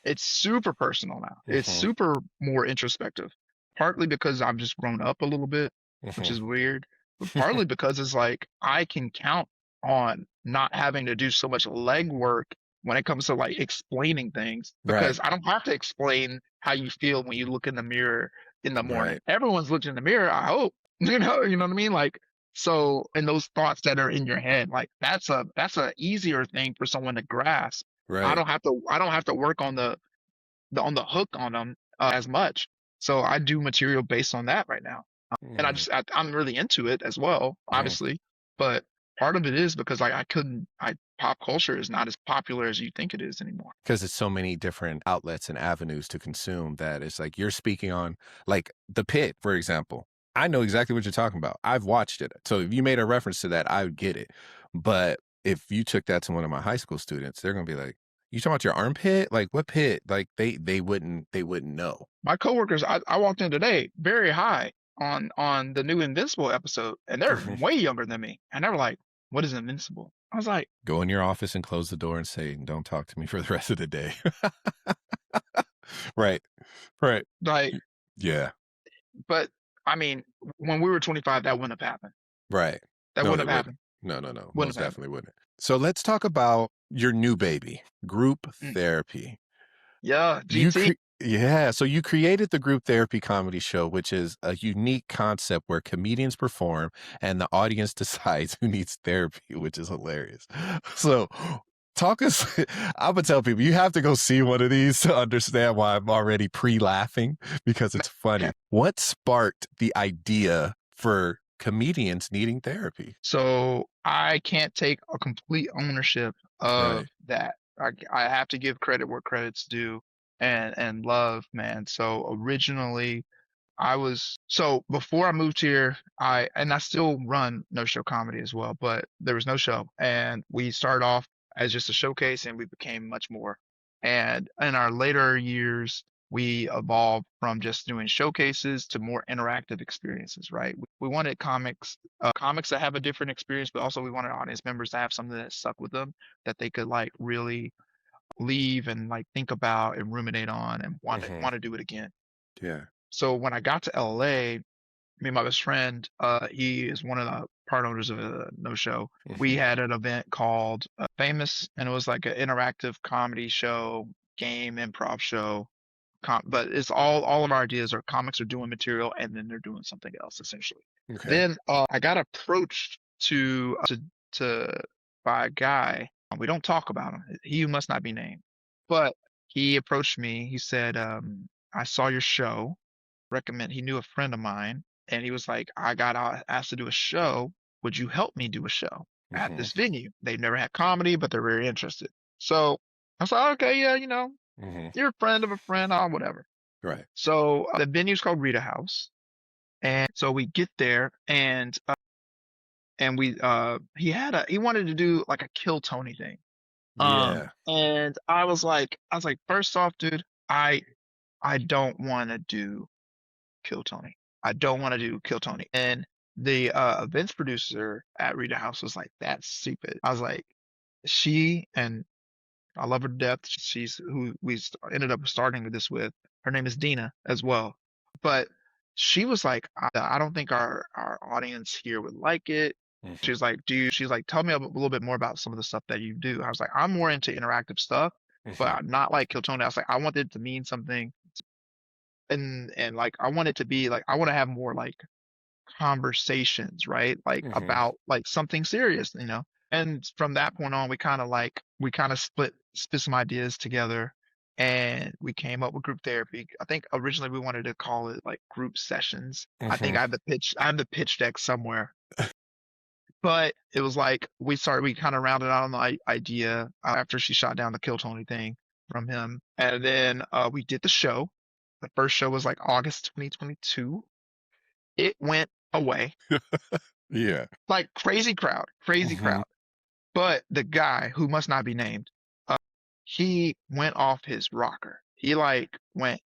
it's super personal now. It's Hmm. super more introspective, partly because I've just grown up a little bit, which Hmm. is weird, but partly because it's like I can count on not having to do so much legwork when it comes to like explaining things Right. because I don't have to explain how you feel when you look in the mirror in the morning. Right. Everyone's looking in the mirror, I hope. You know what I mean? Like so and those thoughts that are in your head, like that's a easier thing for someone to grasp. Right. I don't have to work on on the hook on them as much. So I do material based on that right now. And Hmm. I'm really into it as well, Hmm. obviously. But part of it is because like I pop culture is not as popular as you think it is anymore. Because it's so many different outlets and avenues to consume that it's like you're speaking on like The Pit, for example. I know exactly what you're talking about. I've watched it. So if you made a reference to that, I would get it. But if you took that to one of my high school students, they're gonna be like, "You talking about your armpit? Like what pit?" Like they wouldn't know. My coworkers, I walked in today very high on the new Invincible episode, and they're way younger than me. And they were like, "What is Invincible?" I was like, Go in your office and close the door and say, "Don't talk to me for the rest of the day." Right. Right. like, Yeah. but I mean, when we were 25, that wouldn't have happened. Right. That No, wouldn't they have wouldn't. happened. No, no, no. Wouldn't Most have happened. definitely wouldn't. So let's talk about your new baby, group Mm. therapy. Yeah, GT. Yeah, so you created the group therapy comedy show, which is a unique concept where comedians perform and the audience decides who needs therapy, which is hilarious. So talk us, I'm gonna tell people you have to go see one of these to understand why I'm already pre-laughing because it's funny. What sparked the idea for comedians needing therapy? So I can't take a complete ownership Right. of that. I have to give credit where credit's due and love, man. So originally so before I moved here, I still run no show comedy as well, but there was no show and we started off as just a showcase and we became much more. And in our later years, we evolved from just doing showcases to more interactive experiences, right? We wanted comics that have a different experience, but also we wanted audience members to have something that stuck with them that they could like really leave and like think about and ruminate on and Hmm. want to do it again. Yeah. So when I got to LA, me and my best friend, he is one of the part owners of No Show. We Hmm. had an event called Famous, and it was like an interactive comedy show, game, improv show. But it's all of our ideas are comics are doing material, and then they're doing something else essentially. Okay. Then I got approached to by a guy. We don't talk about him. He must not be named, but he approached me. He said, "I saw your show. Recommend." He knew a friend of mine, and he was like, "I got asked to do a show. Would you help me do a show at Hmm. this venue?" They've never had comedy, but they're very interested. So I was like, "Okay, yeah, Hmm. you're a friend of a friend, whatever." Right. So the venue's called Rita House, and so we get there, and we he wanted to do like a Kill Tony thing. Yeah. And I was like, first off, dude, I don't want to do Kill Tony. I don't want to do Kill Tony. And the events producer at Rita House was like, that's stupid. I was like, she and I love her to death. She's who ended up starting this with. Her name is Dina as well. But she was like, I don't think our audience here would like it. She Hmm. was like, she's like, tell me a little bit more about some of the stuff that you do. I was like, I'm more into interactive stuff, but Hmm. I'm not like Kill Tony. I was like, I want it to mean something, and like I want it to be like I want to have more like conversations, right? Like Hmm. about like something serious. And from that point on, we kind of split some ideas together, and we came up with group therapy. I think originally we wanted to call it like group sessions. I think Hmm. I have the pitch deck somewhere. But it was like we kind of rounded out on the idea after she shot down the Kill Tony thing from him. And then we did the show. The first show was like August 2022. It went away. Yeah. Like crazy crowd, crazy Hmm. crowd. But the guy who must not be named, he went off his rocker. He like went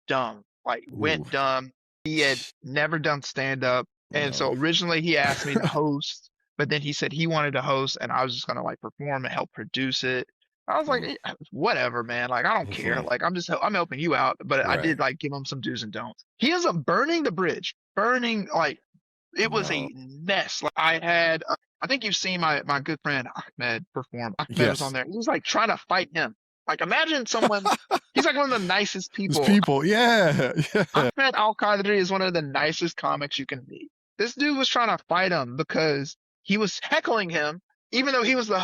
dumb, like Ooh. went dumb. He had never done stand up, and No. so originally he asked me to host, but then he said he wanted to host, and I was just gonna like perform and help produce it. I was like, whatever, man. Like, I don't care. Hmm. Like, I'm helping you out, but I Right. did like give him some do's and don'ts. He ends up burning the bridge, burning like it was No. a mess. Like I think you've seen my good friend Ahmed perform. Ahmed was on Yes. there. He was like trying to fight him. Like imagine someone. He's like one of the nicest It's people. people. Yeah. Yeah. Ahmed Al Qadri is one of the nicest comics you can meet. This dude was trying to fight him because he was heckling him, even though he was the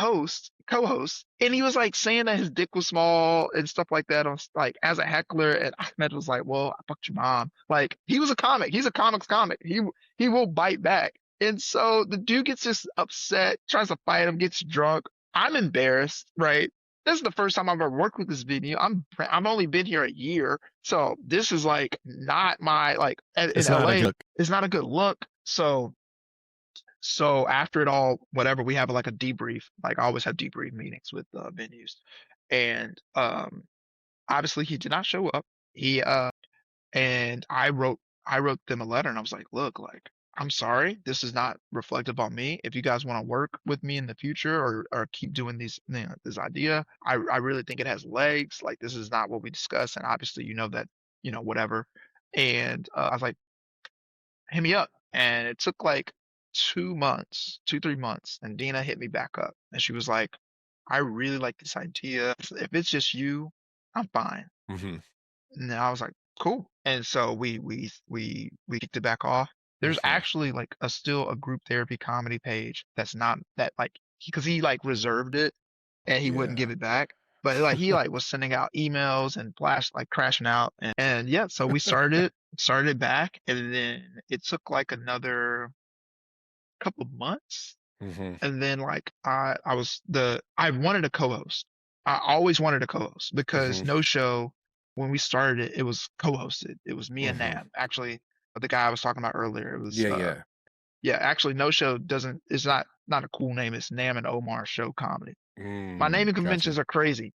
co-host, and he was like saying that his dick was small and stuff like that on like as a heckler. And Ahmed was like, "Well, I fucked your mom." Like he was a comic. He's a comics comic. He will bite back. And so the dude gets just upset, tries to fight him, gets drunk. I'm embarrassed, right? This is the first time I've ever worked with this venue. I'm only been here a year, so this is like not my like in It's not a LA. good. It's not a good look. So after it all, whatever, we have like a debrief. Like I always have debrief meetings with venues, and obviously he did not show up. He and I wrote them a letter, and I was like, look, like I'm sorry, this is not reflective on me. If you guys want to work with me in the future or keep doing this idea, I really think it has legs. Like this is not what we discussed, and obviously you know that whatever. And I was like, hit me up, and it took like 2 months, 3 months, and Dina hit me back up, and she was like, I really like this idea. If it's just you, I'm fine. Hmm. And I was like, cool. And so we kicked it back off. There's Hmm. actually like still a group therapy comedy page that's not that like because he like reserved it and he wouldn't Yeah. give it back. But like he like was sending out emails and flash like crashing out and yeah, so we started it back, and then it took like another couple of months, Hmm. and then like I wanted a co-host. I always wanted a co-host because Hmm. No Show, when we started it, it was co-hosted. It was me and Hmm. Nam. Actually, the guy I was talking about earlier, it was Yeah. Yeah. yeah, actually No Show doesn't it's not a cool name. It's Nam and Omar Show Comedy. My naming Gotcha. conventions are crazy.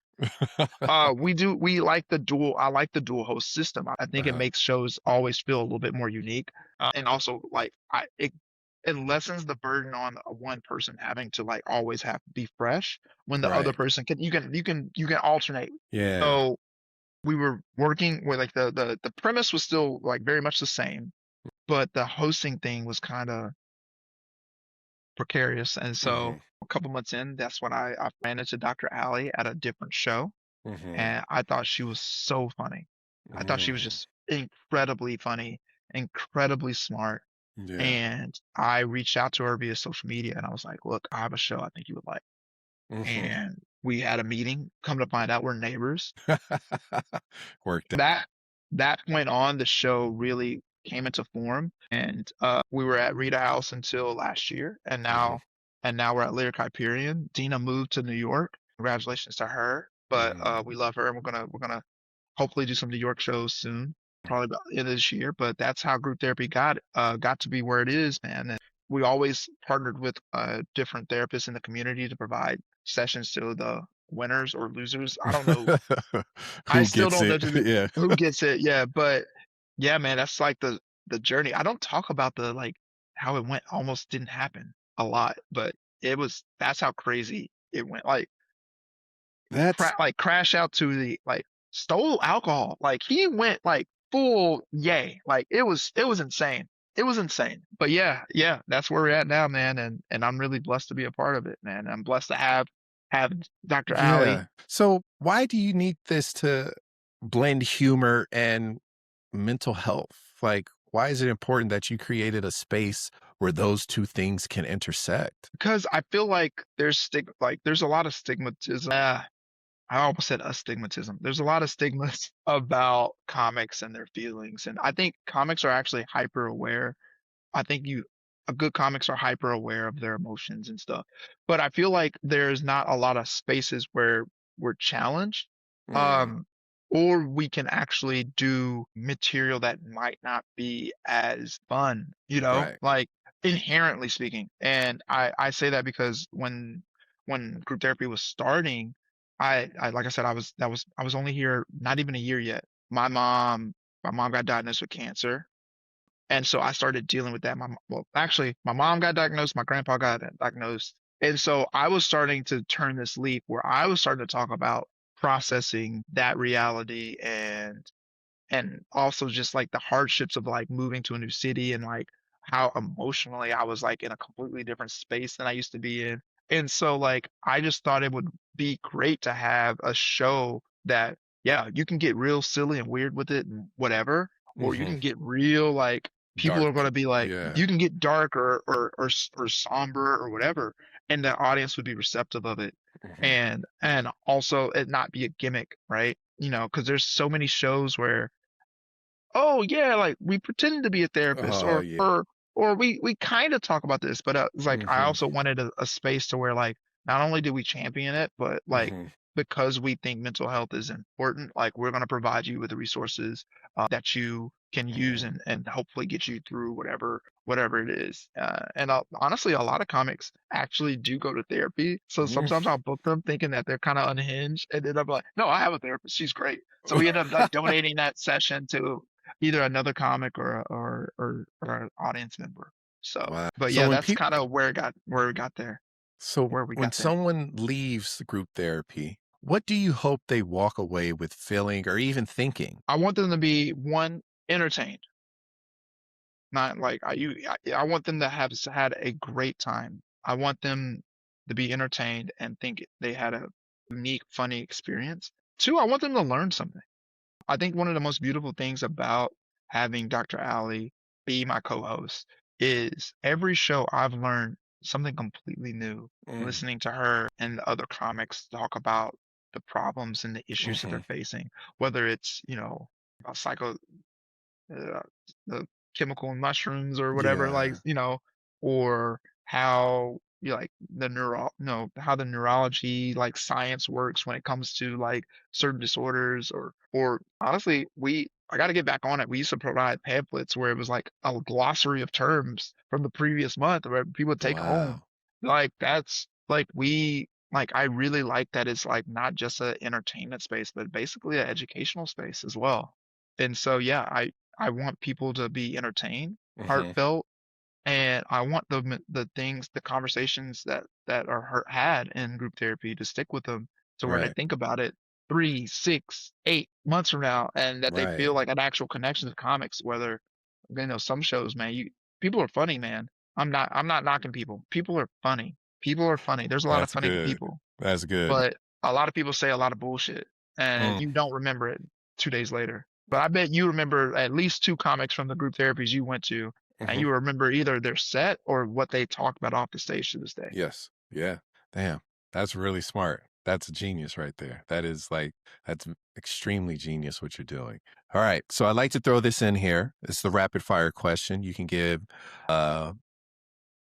We like the dual. I like the dual host system. I think it Uh-huh. makes shows always feel a little bit more unique, and also like it lessens the burden on one person having to like always have to be fresh when the other Right. person you can alternate. Yeah. So we were working with like the premise was still like very much the same, but the hosting thing was kind of precarious. And so Mhm. a couple months in, that's when I ran into Dr. Allie at a different show. Mhm. And I thought she was so funny. I thought she was Mm. just incredibly funny, incredibly smart. Yeah. And I reached out to her via social media and I was like, look, I have a show I think you would like. Mhm. And we had a meeting. Come to find out we're neighbors. Worked. That that point on, the show really came into form, and we were at Rita House until last year, Mhm. and now we're at Lyric Hyperion. Dina moved to New York. Congratulations to her, but Mhm. we love her, and we're gonna hopefully do some New York shows soon, probably about the end of this year. But that's how group therapy got to be where it is, man. And we always partnered with different therapists in the community to provide sessions to the winners or losers. I don't know, I Who still gets don't know it? to the Yeah. who gets it, yeah, but yeah, man, that's like the journey. I don't talk about the like how it went almost didn't happen a lot, but that's how crazy it went. Like That's crash out to the like stole alcohol. Like he went like full yay. Like it was insane. It was insane. But yeah, yeah, that's where we're at now, man, and I'm really blessed to be a part of it, man. I'm blessed to have Dr. Allie. yeah. So why do you need this to blend humor and mental health? Like, why is it important that you created a space where those two things can intersect? Because I feel like there's a lot of stigmatism. I almost said astigmatism. There's a lot of stigmas about comics and their feelings, and I think comics are actually hyper aware. I think good comics are hyper aware of their emotions and stuff. But I feel like there's not a lot of spaces where we're challenged, Mm, um, or we can actually do material that might not be as fun, right. like inherently speaking. And I say that because when group therapy was starting, I like I said, I was only here not even a year yet. My mom got diagnosed with cancer, and so I started dealing with that. Well, actually, my mom got diagnosed, my grandpa got diagnosed. And so I was starting to turn this leaf where I was starting to talk about processing that reality and also just like the hardships of like moving to a new city and like how emotionally I was like in a completely different space than I used to be in. And so like I just thought it would be great to have a show that yeah, you can get real silly and weird with it and whatever, or you Mhm. can get real like people are going Dark. to be like Yeah. you can get dark or somber or whatever, and the audience would be receptive of it. Mhm. And also it not be a gimmick, right? Because there's so many shows where oh yeah, like we pretend to be a therapist Oh, or yeah. or we kind of talk about this, but it's like I Mhm. also wanted a space to where like not only do we champion it, but like Mhm. because we think mental health is important, like we're going to provide you with the resources that you can use Mhm. and hopefully get you through whatever it is. And honestly, a lot of comics actually do go to therapy. So Mm. sometimes I'll book them thinking that they're kind of unhinged, and then I'm like, no, I have a therapist. She's great. So we end up like donating that session to either another comic or an audience member. So, Wow. but So yeah, when that's people kind of where we got there, so where we when got there. someone leaves the group therapy, what do you hope they walk away with feeling or even thinking? I want them to be one entertained, not like I want them to have had a great time. I want them to be entertained and think they had a unique, funny experience. Two, I want them to learn something. I think one of the most beautiful things about having Dr. Allie be my co-host is every show I've learned something completely new Mm. listening to her and the other comics talk about the problems and the issues that they're Mhm. facing, whether it's, a psycho uh, the chemical in mushrooms or whatever, like, Yeah. or how like how the neurology like science works when it comes to like certain disorders or honestly, I got to get back on it. We used to provide pamphlets where it was like a glossary of terms from the previous month where people would take home. Wow. Like that's like I really like that it's like not just a entertainment space, but basically an educational space as well. And so yeah, I want people to be entertained, Mhm. heartfelt, and I want the conversations that are had in group therapy to stick with them to where they Right. think about it 3, 6, 8 months from now, and that they Right. feel like an actual connection to comics. Whether some shows, man, you people are funny, man. I'm not knocking people. People are funny. People are funny. There's a lot of That's funny good. people, That's good. but a lot of people say a lot of bullshit, and Mm, you don't remember it 2 days later. But I bet you remember at least two comics from the group therapies you went to, and mhm. you remember either their set or what they talked about off the stage to this day. Yes. Yeah. Damn. That's really smart. That's a genius right there. That is like, that's extremely genius what you're doing. All right. So I'd like to throw this in here. It's the rapid fire question. You can give uh,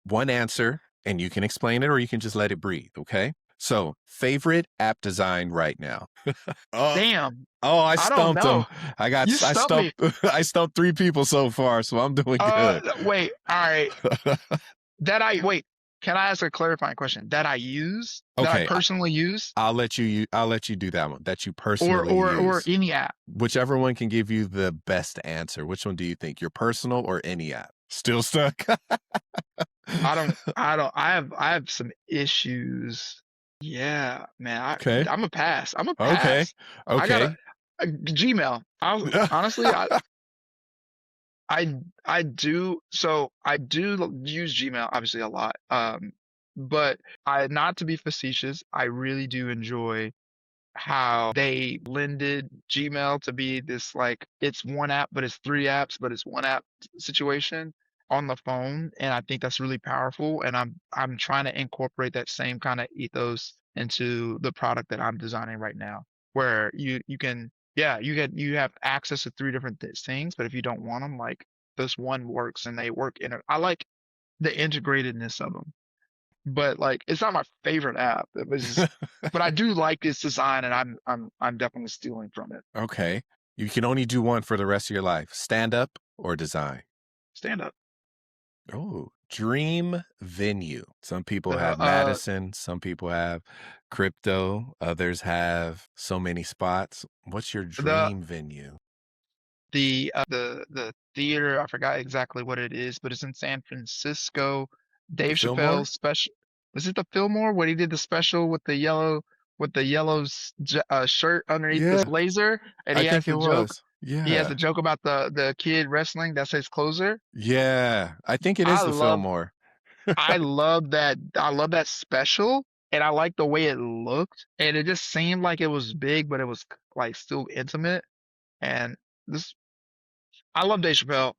one answer and you can explain it or you can just let it breathe. Okay. So, favorite app design right now? Oh, Damn, oh, I I don't stumped him. know. You I stumped me. stumped, I stumped three people so far, so I'm doing good. Wait, all right. Wait, can I ask a clarifying question? That I Okay, personally use, I'll let you do that one that you or personally or or use. any app? Whichever one can give you the best answer. Which one do you think? Your personal or any app? Still stuck? I have some issues. Yeah, man. Okay. I'm a pass. I'm a Okay. pass. I gotta Okay. Gmail. Honestly, I do use Gmail obviously a lot. But not to be facetious, I really do enjoy how they blended Gmail to be this like it's one app, but it's three apps, but it's one app situation on the phone. And I think that's really powerful. And I'm trying to incorporate that same kind of ethos into the product that I'm designing right now, where you can yeah, you have access to three different things, but if you don't want them, like this one works and they work in it. I like the integratedness of them, but like it's not my favorite app. It was just, but I do like its design, and I'm definitely stealing from it. Okay. You can only do one for the rest of your life. Stand up or design. Stand up. Oh, dream venue. Some people The have Madison, some people have crypto, others have so many spots. What's your the dream venue? the theater, I forgot exactly what it is, but it's in San Francisco. The Dave Fillmore? Chappelle's special. Was it the Fillmore when he did the special with the yellow shirt underneath the Yeah, blazer, and I he has think it the joke. was. He has the Yeah. joke about the kid wrestling. That's his closer. Yeah. I think it I is the love Fillmore. I love that. I love that special, and I like the way it looked, and it just seemed like it was big, but it was like still intimate. And this, I love Dave Chappelle.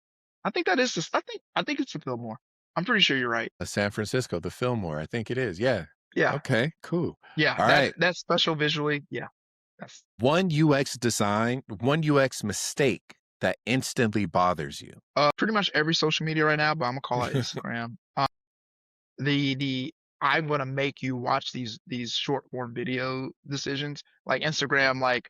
I think that is this. I think it's the Fillmore. I'm pretty sure you're right. San Francisco, the Fillmore. I think it is. Yeah. Yeah, Okay, cool. yeah. All That right. that special visually, yeah. That's One UX mistake that instantly bothers you. pretty much every social media right now, but I'm gonna call it Instagram. The I'm gonna make you watch these short form video decisions like Instagram, like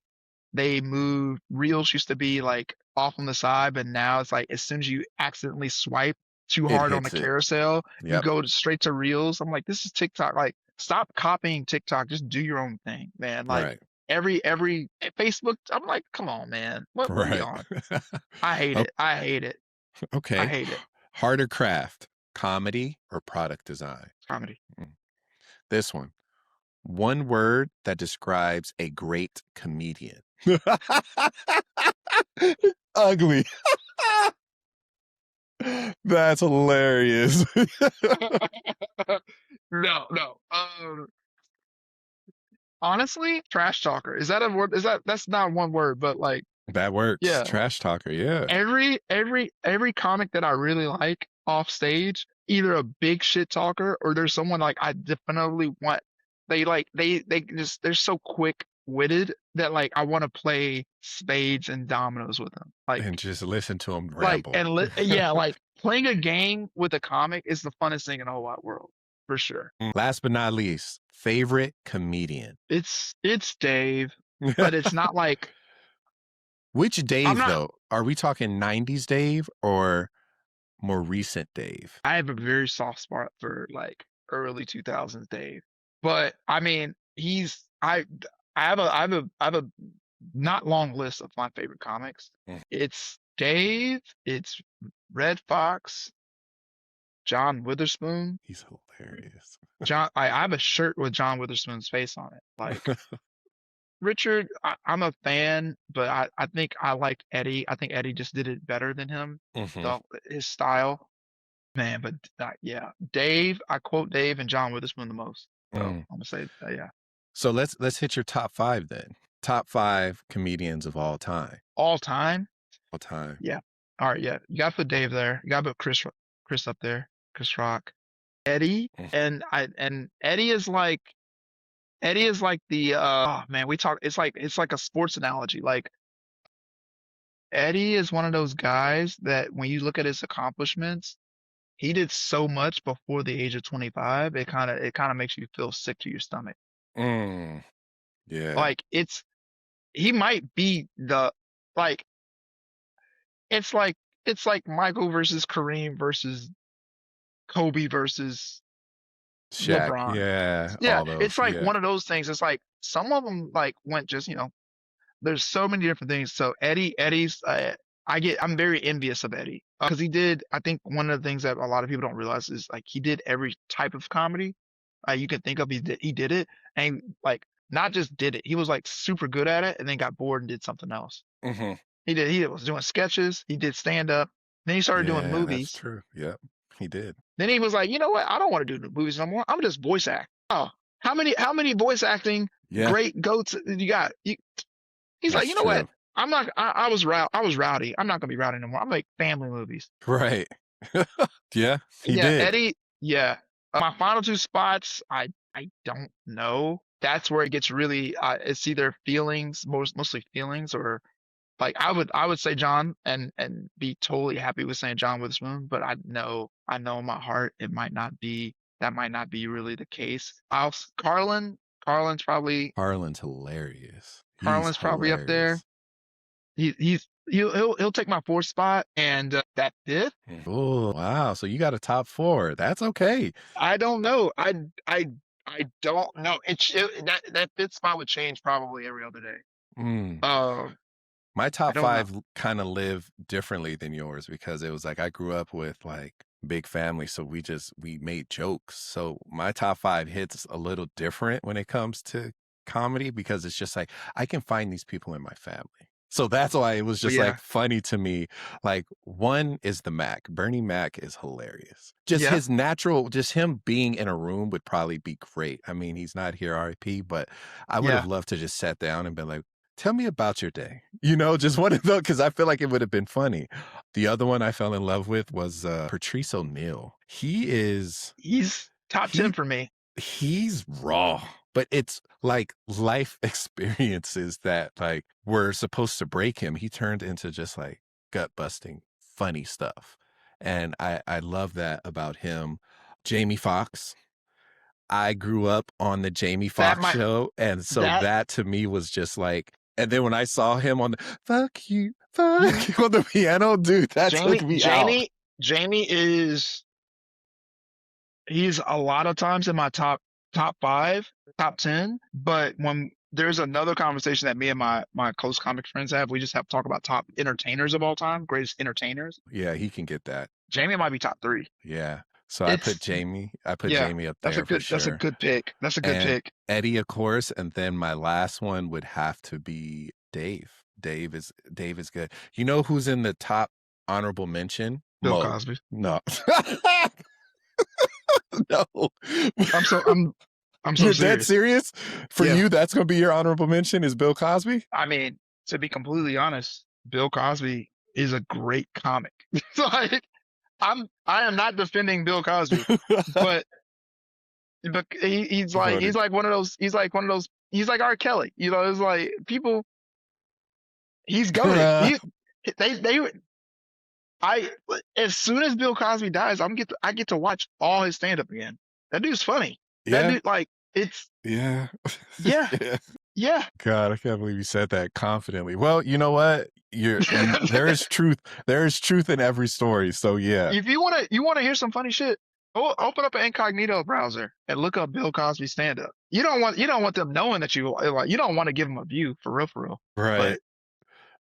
they moved reels used to be like off on the side, but now it's like as soon as you accidentally swipe too It hard on the hits it. carousel, you Yep. go straight to reels. I'm like, this is TikTok. Like, stop copying TikTok. Just do your own thing, man. Like Right. every Facebook, I'm like, come on, man. What are we Right. on? I hate O- it. I hate it. I okay. hate it. Harder craft, comedy or product design. Comedy. Mm. This one. One word that describes a great comedian. Ugly. That's hilarious. No, no. Honestly, trash talker. Is that a word? That's not one word, but like, That works. yeah. Trash talker. Yeah. Every comic that I really like off stage, either a big shit talker or there's someone like I definitely want. They just they're so quick witted that like I want to play spades and dominoes with them. And just listen to him Like ramble. and yeah, like playing a game with a comic is the funnest thing in the whole wide world for sure. Last but not least, favorite comedian. It's Dave, but it's not like Which I'm Dave, not. though? Are we talking 90s Dave or more recent Dave? I have a very soft spot for like early 2000s Dave. But I mean, I have a not long list of my favorite comics. Mm, It's Dave, it's Red Fox, John Witherspoon. he's hilarious. I have a shirt with John Witherspoon's face on it. Like Richard, I'm a fan, but I think I liked Eddie. I think Eddie just did it better than him. hmm His style. Man, but yeah, Dave. I quote Dave and John Witherspoon the most. So Mm. I'm gonna say, yeah, So let's hit your top five then. Top five comedians of all time. all time. All time. Yeah. All right. Yeah, you gotta put Dave there. You gotta put Chris up there. Chris Rock, Eddie, Mm. and Eddie is like the oh man, we talk. It's like a sports analogy. Like Eddie is one of those guys that when you look at his accomplishments, he did so much before the age of 25. It kind of makes you feel sick to your stomach. Mm. Yeah. Like he might be the like it's like it's like Michael versus Kareem versus Kobe versus Shaq. LeBron. Yeah. Yeah, All it's those. like Yeah. one of those things. It's like some of them like went just, there's so many different things. So Eddie's I'm very envious of Eddie because he did. I think one of the things that a lot of people don't realize is like he did every type of comedy you can think of. He did it, and like not just did it. He was like super good at it, and then got bored and did something else. Hmm. He was doing sketches. He did stand up. Then he started doing Yeah, that's movies. true. Yep. He did. Then he was like, you know what? I don't want to do the movies no more. I'm just voice act. Oh, how many voice acting Yeah, great goats you got? He's like, that's you know what? true. I'm not. I was rowdy. I'm not gonna be rowdy anymore. I'm like family movies. Right. Yeah, he Yeah, did. Eddie. Yeah, my final two spots. I don't know. That's where it gets really. It's either feelings, mostly feelings, or like I would say John and be totally happy with saying John Witherspoon, but I know in my heart it might not be that might not be really the case. Carlin. Carlin's probably Harlan's hilarious. He's Carlin's probably up there. hilarious. He'll take my fourth spot, and that fifth, Oh, wow. So you got a top four. That's okay. I don't know. I don't know. That fifth spot would change probably every other day. Mm. Um, My I top don't know. five kind of live differently than yours because it was like I grew up with like big family, so we made jokes. So my top five hits a little different when it comes to comedy because it's just like I can find these people in my family. So that's why it was But just like yeah, funny to me. Like one is the Mac. Bernie Mac is hilarious. Just yeah, his natural, just him being in a room would probably be great. I mean, he's not here, RIP, but I would have yeah. loved to just sat down and been like, tell me about your day. Just one of those, because I feel like it would have been funny. The other one I fell in love with was Patrice O'Neal. He's top 10 He for me. he's raw, but it's like life experiences that like were supposed to break him. He turned into just like gut busting, funny stuff. And I love that about him. Jamie Foxx. I grew up on the Jamie That Foxx might show. And so that that to me was just like, and then when I saw him on the fuck you on the piano, dude, that took Jamie me out. Jamie Jamie is he's a lot of times in my top five, top 10. But when there's another conversation that me and my close comic friends have, we just have to talk about top entertainers of all time, greatest entertainers. Yeah, he can get that. Jamie might be top three. Yeah. So It's I put yeah, Jamie up there for that's a sure. good pick. That's a good And pick. Eddie, of course, and then my last one would have to be Dave. Dave is good. You know who's in the top honorable mention? Bill Mo. Cosby. No. No. I'm so You're dead serious. serious? For Yeah. you, that's gonna be your honorable mention is Bill Cosby? I mean, to be completely honest, Bill Cosby is a great comic. Like I am not defending Bill Cosby, but he's like Funny. he's like R. Kelly. It's like people he's goaded. They I as soon as Bill Cosby dies, I get to watch all his stand up again. That dude's funny. That Yeah, dude like it's yeah. yeah, Yeah. yeah. God, I can't believe you said that confidently. Well, you know what? There is truth. There is truth in every story. So yeah. If you wanna hear some funny shit, open up an incognito browser and look up Bill Cosby stand up. You don't want them knowing that you don't want to give them a view for real for real. Right.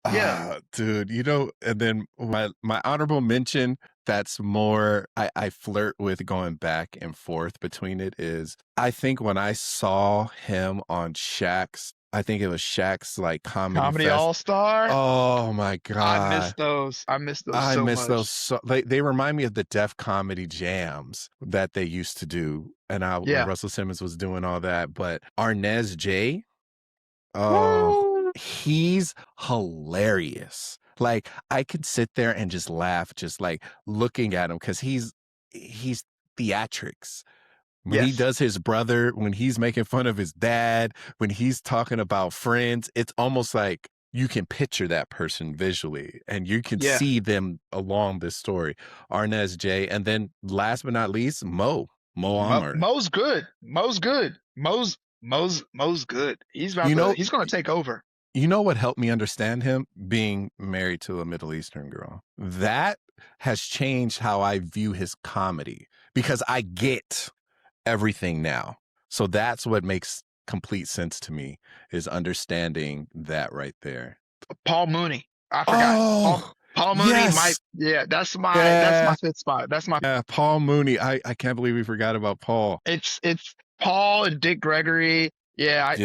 But yeah, Dude, and then my honorable mention that's more I flirt with going back and forth between it is I think when I saw him on Shaq's I think it was Shaq's like comedy Comedy fest. All Star. Oh my I miss God. those. I miss those I so miss those much. so they remind me of the Def Comedy Jams that they used to do. And when Yeah. Russell Simmons was doing all that. But Arnez J, oh, Woo! he's hilarious. Like I could sit there and just laugh, just like looking at him because he's theatrics. When he Yes. does his brother, when he's making fun of his dad, when he's talking about friends, it's almost like you can picture that person visually and you can Yeah. see them along this story. Arnez J. And then last but not least, Mo Ammer. Mo's good. Mo's good. Mo's good. You know, He's gonna take over. you know what helped me understand him? Being married to a Middle Eastern girl. That has changed how I view his comedy because I get everything now. So that's what makes complete sense to me is understanding that right there. Paul Mooney. I forgot. Oh, Paul Mooney might yes. yeah, that's my Yeah. fifth spot. That's my Yeah. Paul Mooney. I can't believe we forgot about Paul. it's Paul and Dick Gregory. Yeah. I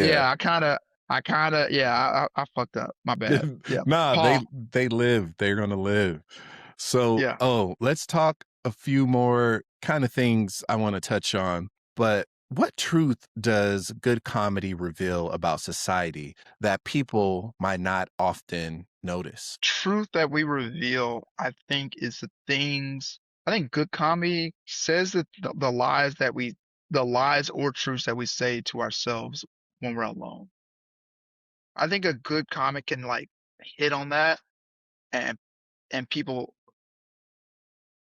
kinda yeah, I fucked up. My bad. Yeah. Nah, Paul. they live. They're gonna live. So, Yeah. let's talk a few more kind of things I want to touch on. But what truth does good comedy reveal about society that people might not often notice? Truth that we reveal, I think, is the things I think good comedy says that the lies or truths that we say to ourselves when we're alone. I think a good comic can like hit on that and people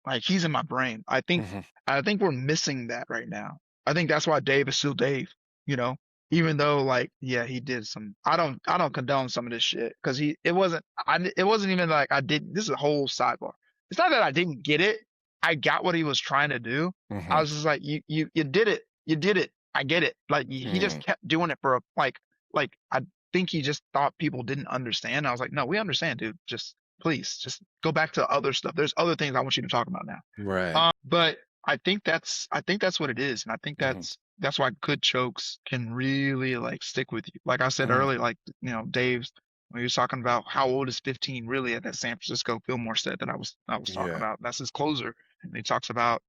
like he's in my brain. Hmm. I think we're missing that right now. I think that's why Dave is still Dave, you know? Even though like yeah, he did some I don't condone some of this shit because it wasn't even like I didn't this is a whole sidebar. It's not that I didn't get it. I got what he was trying to do. I Hmm. was just like you did it. You did it. I get it. Like he just Hmm. kept doing it for a like I think he just thought people didn't understand. I was like, "No, we understand, dude. Just please just go back to other stuff. There's other things I want you to talk about now." Right. But I think that's what it is, and I think Hmm. that's why good jokes can really like stick with you. Like I said earlier, like Dave's when he was talking about how old is 15 really at that San Francisco Fillmore set that I was talking Yeah. about. That's his closer, and he talks about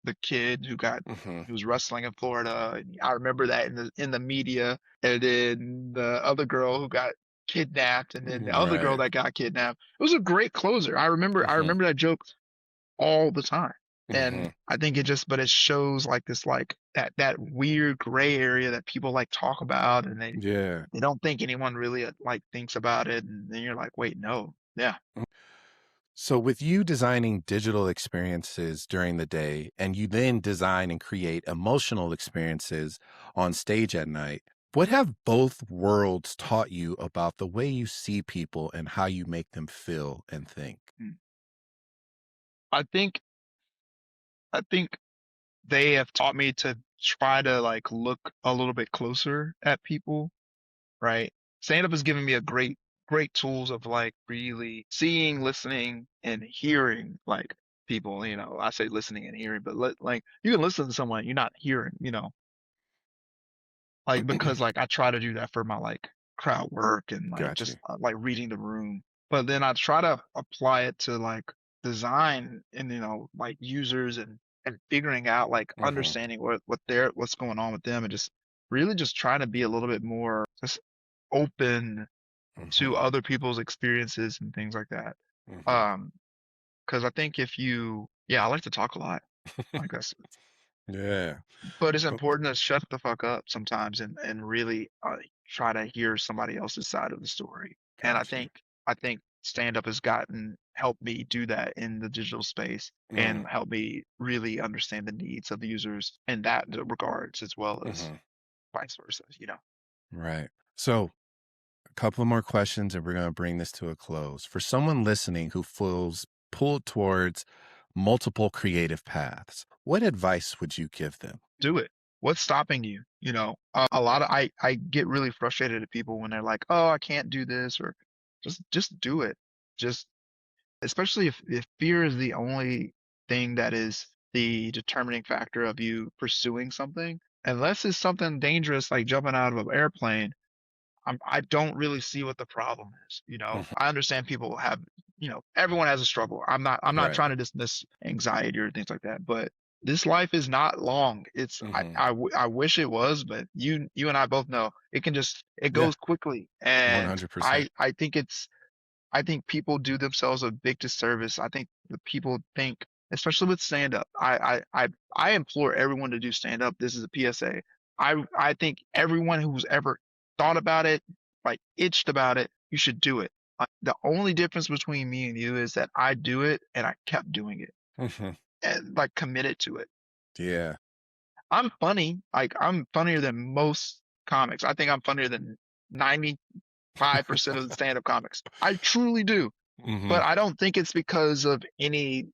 the kid Hmm. who was wrestling in Florida. And I remember that in the media, and then the other girl who got kidnapped, and then the other girl Right. that got kidnapped. It was a great closer. I Hmm. remember that joke all the time. And Hmm. I think but it shows like this, like that weird gray area that people like talk about and Yeah. they don't think anyone really like thinks about it. And then you're like, wait, no. Yeah. So, with you designing digital experiences during the day, and you then design and create emotional experiences on stage at night, what have both worlds taught you about the way you see people and how you make them feel and think? Mm. I think, I think they have taught me to try to like look a little bit closer at people, right? Stand up has given me great tools of like really seeing, listening, and hearing like people. I say listening and hearing, but like you can listen to someone you're not hearing, like because like I try to do that for my like crowd work and like Got just you. like reading the room, but then I try to apply it to like design and like users and figuring out like Hmm. understanding what's going on with them and just really just trying to be a little bit more just open to Hmm. other people's experiences and things like that. Hmm. Um, because I think yeah, I like to talk a lot, I guess, Yeah. but it's Oh, important to shut the fuck up sometimes and really try to hear somebody else's side of the story. And got you. I think stand up has gotten helped me do that in the digital space and helped me really understand the needs of the users in that regards as well as Mm-hmm. vice versa. Right. So, a couple more questions and we're going to bring this to a close. For someone listening who feels pulled towards multiple creative paths, what advice would you give them? Do it. What's stopping you? A lot of I get really frustrated at people when they're like, "Oh, I can't do this," or just do it. Just especially if fear is the only thing that is the determining factor of you pursuing something. unless it's something dangerous like jumping out of an airplane, I don't really see what the problem is. Mhm. I understand people have, everyone has a struggle. I'm not Right. trying to dismiss anxiety or things like that, but this life is not long. Hmm. I wish it was, but you and I both know it Yeah. goes quickly. And 100%. I think people do themselves a big disservice. I think the people think, especially with stand up, I implore everyone to do stand up. This is a PSA. I think everyone who's ever thought about it, like itched about it, you should do it. The only difference between me and you is that I do it and I kept doing it Hmm. and like committed to it. Yeah. I'm funny. Like I'm funnier than most comics. I think I'm funnier than 95% of the stand up comics. I truly do. Hmm. But I don't think it's because of any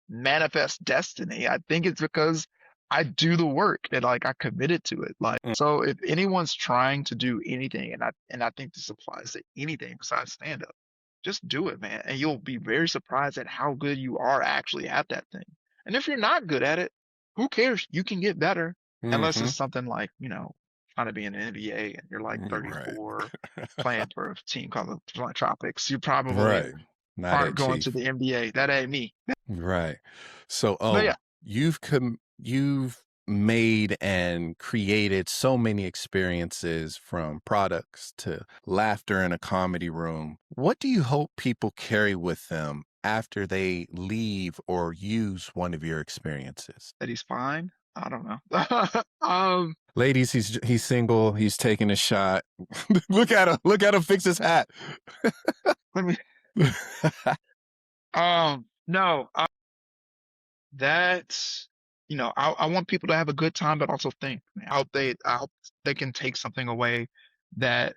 manifest destiny. I think it's because I do the work and like I committed to it. Like so if anyone's trying to do anything, and I think this applies to anything besides stand up, just do it, man. And you'll be very surprised at how good you are actually at that thing. And if you're not good at it, who cares? You can get better. Unless Hmm. it's something like, trying to be in the NBA and you're like Right. 34 playing for a team called the Tropics. You probably Right. Not aren't at going to Chief. the NBA. That ain't me. Right. So, But yeah, you've made and created so many experiences from products to laughter in a comedy room. What do you hope people carry with them after they leave or use one of your experiences? that he's fine. I don't know. Ladies, he's single, he's taking a shot. Look at him. Look at him fix his hat. Let me. No. That's I want people to have a good time, but also think. I hope they can take something away that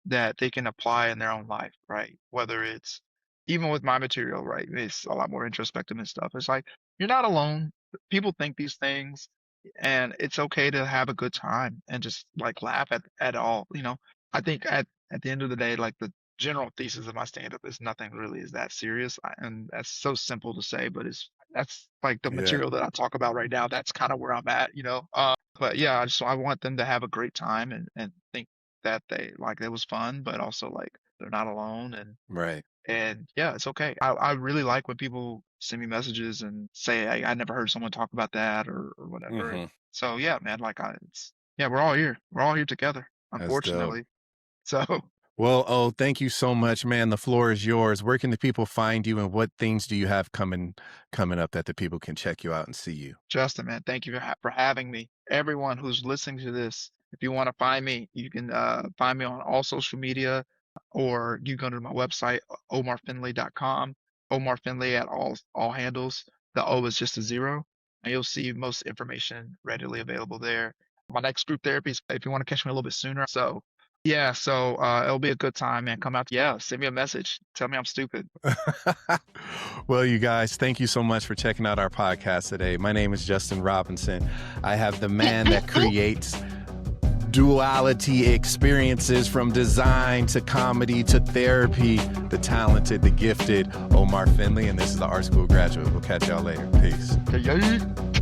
they can apply in their own life, right? Whether it's even with my material, right? It's a lot more introspective and stuff. It's like you're not alone. People think these things, and it's okay to have a good time and just like laugh at all. I think at the end of the day, like the general thesis of my stand-up is nothing really is that serious, and that's so simple to say, but that's like the Yeah. material that I talk about right now. That's kind of where I'm at. But yeah, I want them to have a great time and think that they like it was fun, but also like they're not alone Right. and yeah, it's okay. I really like when people send me messages and say I never heard someone talk about that or whatever. And Hmm. so yeah, man, like yeah, we're all here. We're all here together, That's dope. unfortunately. So Well, oh, thank you so much, man. The floor is yours. Where can the people find you, and what things do you have coming up that the people can check you out and see you? Justin, man, thank you for having me. Everyone who's listening to this, if you want to find me, you can find me on all social media, or you go to my website, omarfinley.com. Omar Finley at all handles. The O is just a zero, and you'll see most information readily available there. My next group therapy is if you want to catch me a little bit sooner. So yeah, so it'll be a good time, man. Come out. Yeah, send me a message. Tell me I'm stupid. Well, you guys, thank you so much for checking out our podcast today. My name is Justin Robinson. I have the man that creates duality experiences from design to comedy to therapy, the talented, the gifted O'Mar Finley, and this is the Art School Graduate. We'll catch y'all later. Peace. Yeah.